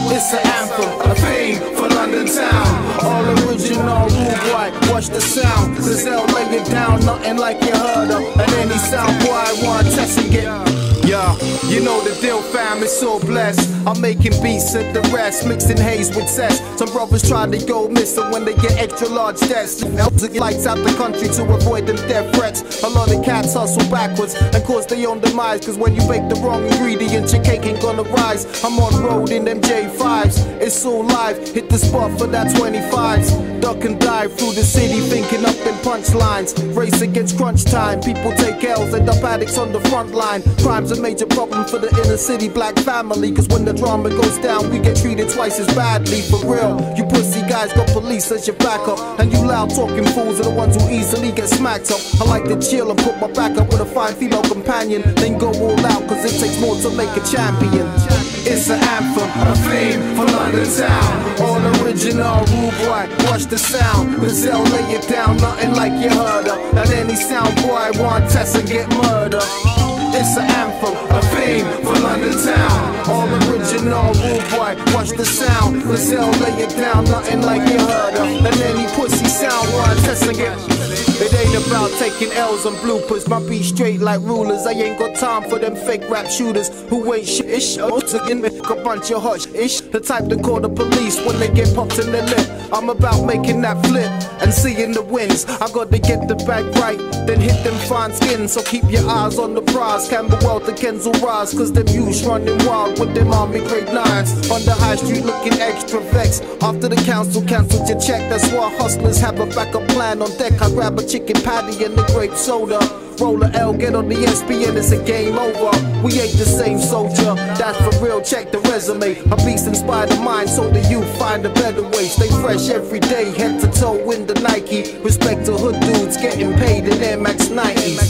It's an anthem, a theme for London town. All original, rude boy, watch the sound. Cause they'll lay it down, nothing like you heard of. And any sound boy want test and get. Yeah, you know the deal, fam, it's so blessed. I'm making beats at the rest, mixing haze with zest. Some brothers try to go missing when they get extra large debts. Helps to get lights out the country to avoid them death threats. A lot of cats hustle backwards and cause their own demise. Cause when you bake the wrong ingredients, your cake ain't gonna rise. I'm on road in them J5s, it's so live. Hit the spot for that 25s. Duck and dive through the city, thinking up in punchlines. Race against crunch time, people take L's, end up addicts on the front line. Crime's a major problem for the inner city black family. Cause when the drama goes down, we get treated twice as badly. For real, you pussy guys got police as your backup. And you loud talking fools are the ones who easily get smacked up. I like to chill and put my back up with a fine female companion. Then go all out cause it takes more to make a champion. It's an anthem, a theme for London town. All original, rude boy, watch the sound. Cause they'll lay it down, nothing like you heard of. And any sound boy want test and get murdered. It's an anthem, a theme for London town. All original, rude boy, watch the sound. Cause they'll lay it down, nothing like you heard of. And any pussy sound want test and get. It ain't about taking L's and bloopers. My beat straight like rulers. I ain't got time for them fake rap shooters who ain't shit-ish. A bunch of hot-ish. The type to call the police when they get popped in the lip. I'm about making that flip and seeing the wins. I got to get the bag right, then hit them fine skins. So keep your eyes on the prize. Camberwell to Kensal Rise. Cause them youths running wild with them army grade 9s. On the high street looking extra vexed. After the council cancelled your check. That's why hustlers have a backup plan on deck. I grab a chicken patty and the grape soda. Roll a L, get on the SP and it's a game over. We ain't the same soldier, that's for real, check the resume. My beats inspire the mind so that you find a better way. Stay fresh every day, head to toe in the Nike. Respect to hood dudes getting paid in Air Max 90s.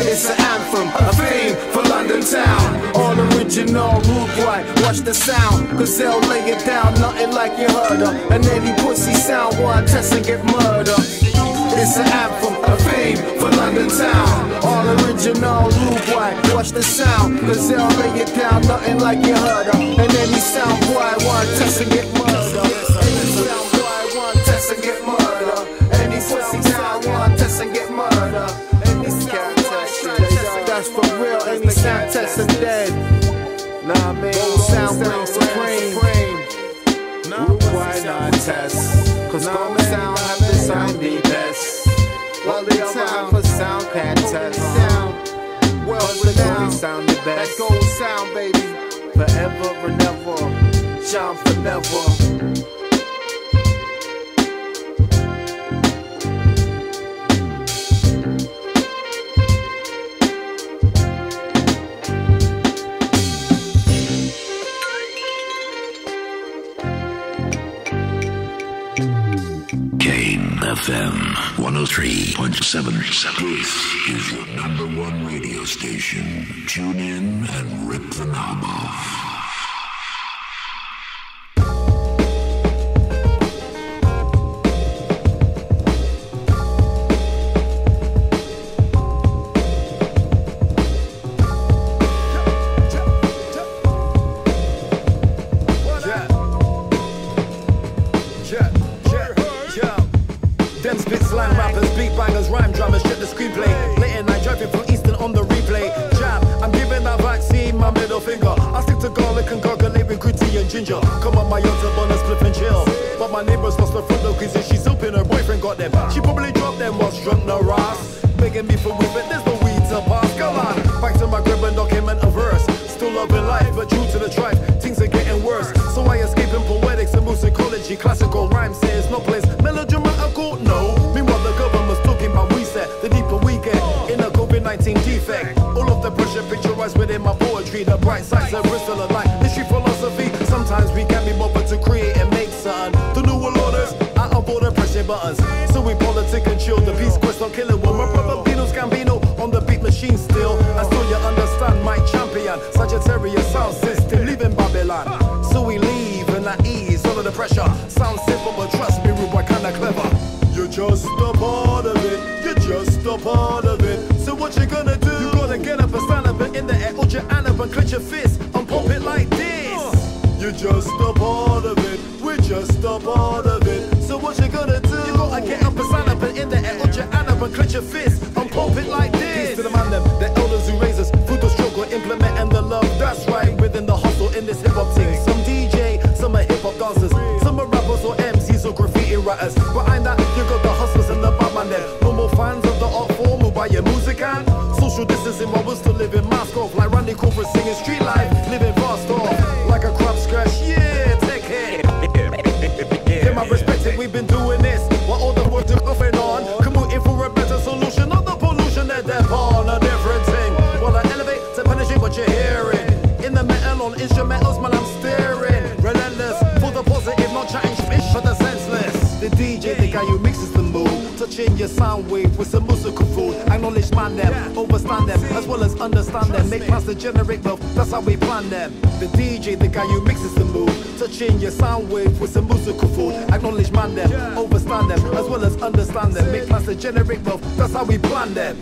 It's an anthem, a theme for London town. All original, rude boy, watch the sound. Cause they'll lay it down, nothing like you heard of. And any pussy sound one test and get murdered. It's an anthem, a theme for London town. All original, rude boy, watch the sound. Cause they'll lay it down, nothing like you heard of. And any sound boy want test and get murdered. Any sound boy want test and get murdered. Any pussy sound want test and get murdered. Any sound boy, that's for real. Any sound test and dead. Nah, man, sound reigns supreme. Rude boy not test. Cause no sound have the sound the best. Well, the other for sound can't test. Well, renowned sound the best. That gold sound, baby. Forever and ever. Shine forever. FM 103.7. This is your #1 radio station. Tune in and rip the knob off. Rhyme drummers, shit the screenplay. Late night driving from Eastern on the replay. Jab, I'm giving that vaccine my middle finger. I stick to garlic and gargle with gritty and ginger. danger. Come on my yacht to burn a spliff and chill. But my neighbors lost her front door cause she's open, her boyfriend got them. She probably dropped them whilst drunk no ass. Begging me for weed, but there's no weed to pass. Come on, back to my crib and document a verse. Still loving life, but true to the tribe, things are getting worse. So I escape in poetics and musicology. Classical rhyme says no place melodramatical, no. Meanwhile the government's talking about we set. The deeper we get in a COVID-19 defect. All of the pressure picturized within my poetry. The bright sides of Bristol are like history, philosophy. Sometimes we can be bothered to create and make something. The new world orders, out of order, pressing buttons. So we politic and chill. The peace quest on killing one. My brother Pino's Gambino on the beat machine still. And still you understand my champion. Sagittarius sound system, leaving Babylon. So we leave and at ease under the pressure. Sound simple, but trust me, rude boy, kinda clever. You're just a part of it. You're just a part of it. So what you gonna do? You gotta get up and stand up and in the air, hold your hand up and clench your fist and pump it like this. You're just a part of it. We're just a part of it. So what you gonna do? You gotta get up and stand up and in the air, hold your hand up and clench your fist and pump it like this. Peace to the man them, the elders who raise us, through the struggle, implementing the love. That's right, within the hustle in this hip hop thing. Some DJ, some are hip hop dancers, some are rappers or MCs or graffiti writers. Behind that, you got the hustlers and the barman them. Normal fans of the art form who buy your music and social distancing while we're still living mask off. Like Randy Crawford singing street life, living fast off. Like a crop scratch, yeah, take it. Get my respect it, we've been doing this while all the work is going on. Commuting for a better solution of the pollution that they're on. A different thing. While I elevate to penetrate what you're hearing. In the metal on instrumentals, man, I'm staring. Relentless for the positive, not chatting fish for the senseless. The DJ, the guy who mixes the mood, touching your sound wave with some musical food. Acknowledge man them, overstand them, as well as understand them. Make plans to generate wealth, that's how we plan them. The DJ, the guy who mixes the mood, touching your sound wave with some musical food. Acknowledge man them, overstand them, as well as understand them. Make plans to generate wealth, that's how we plan them.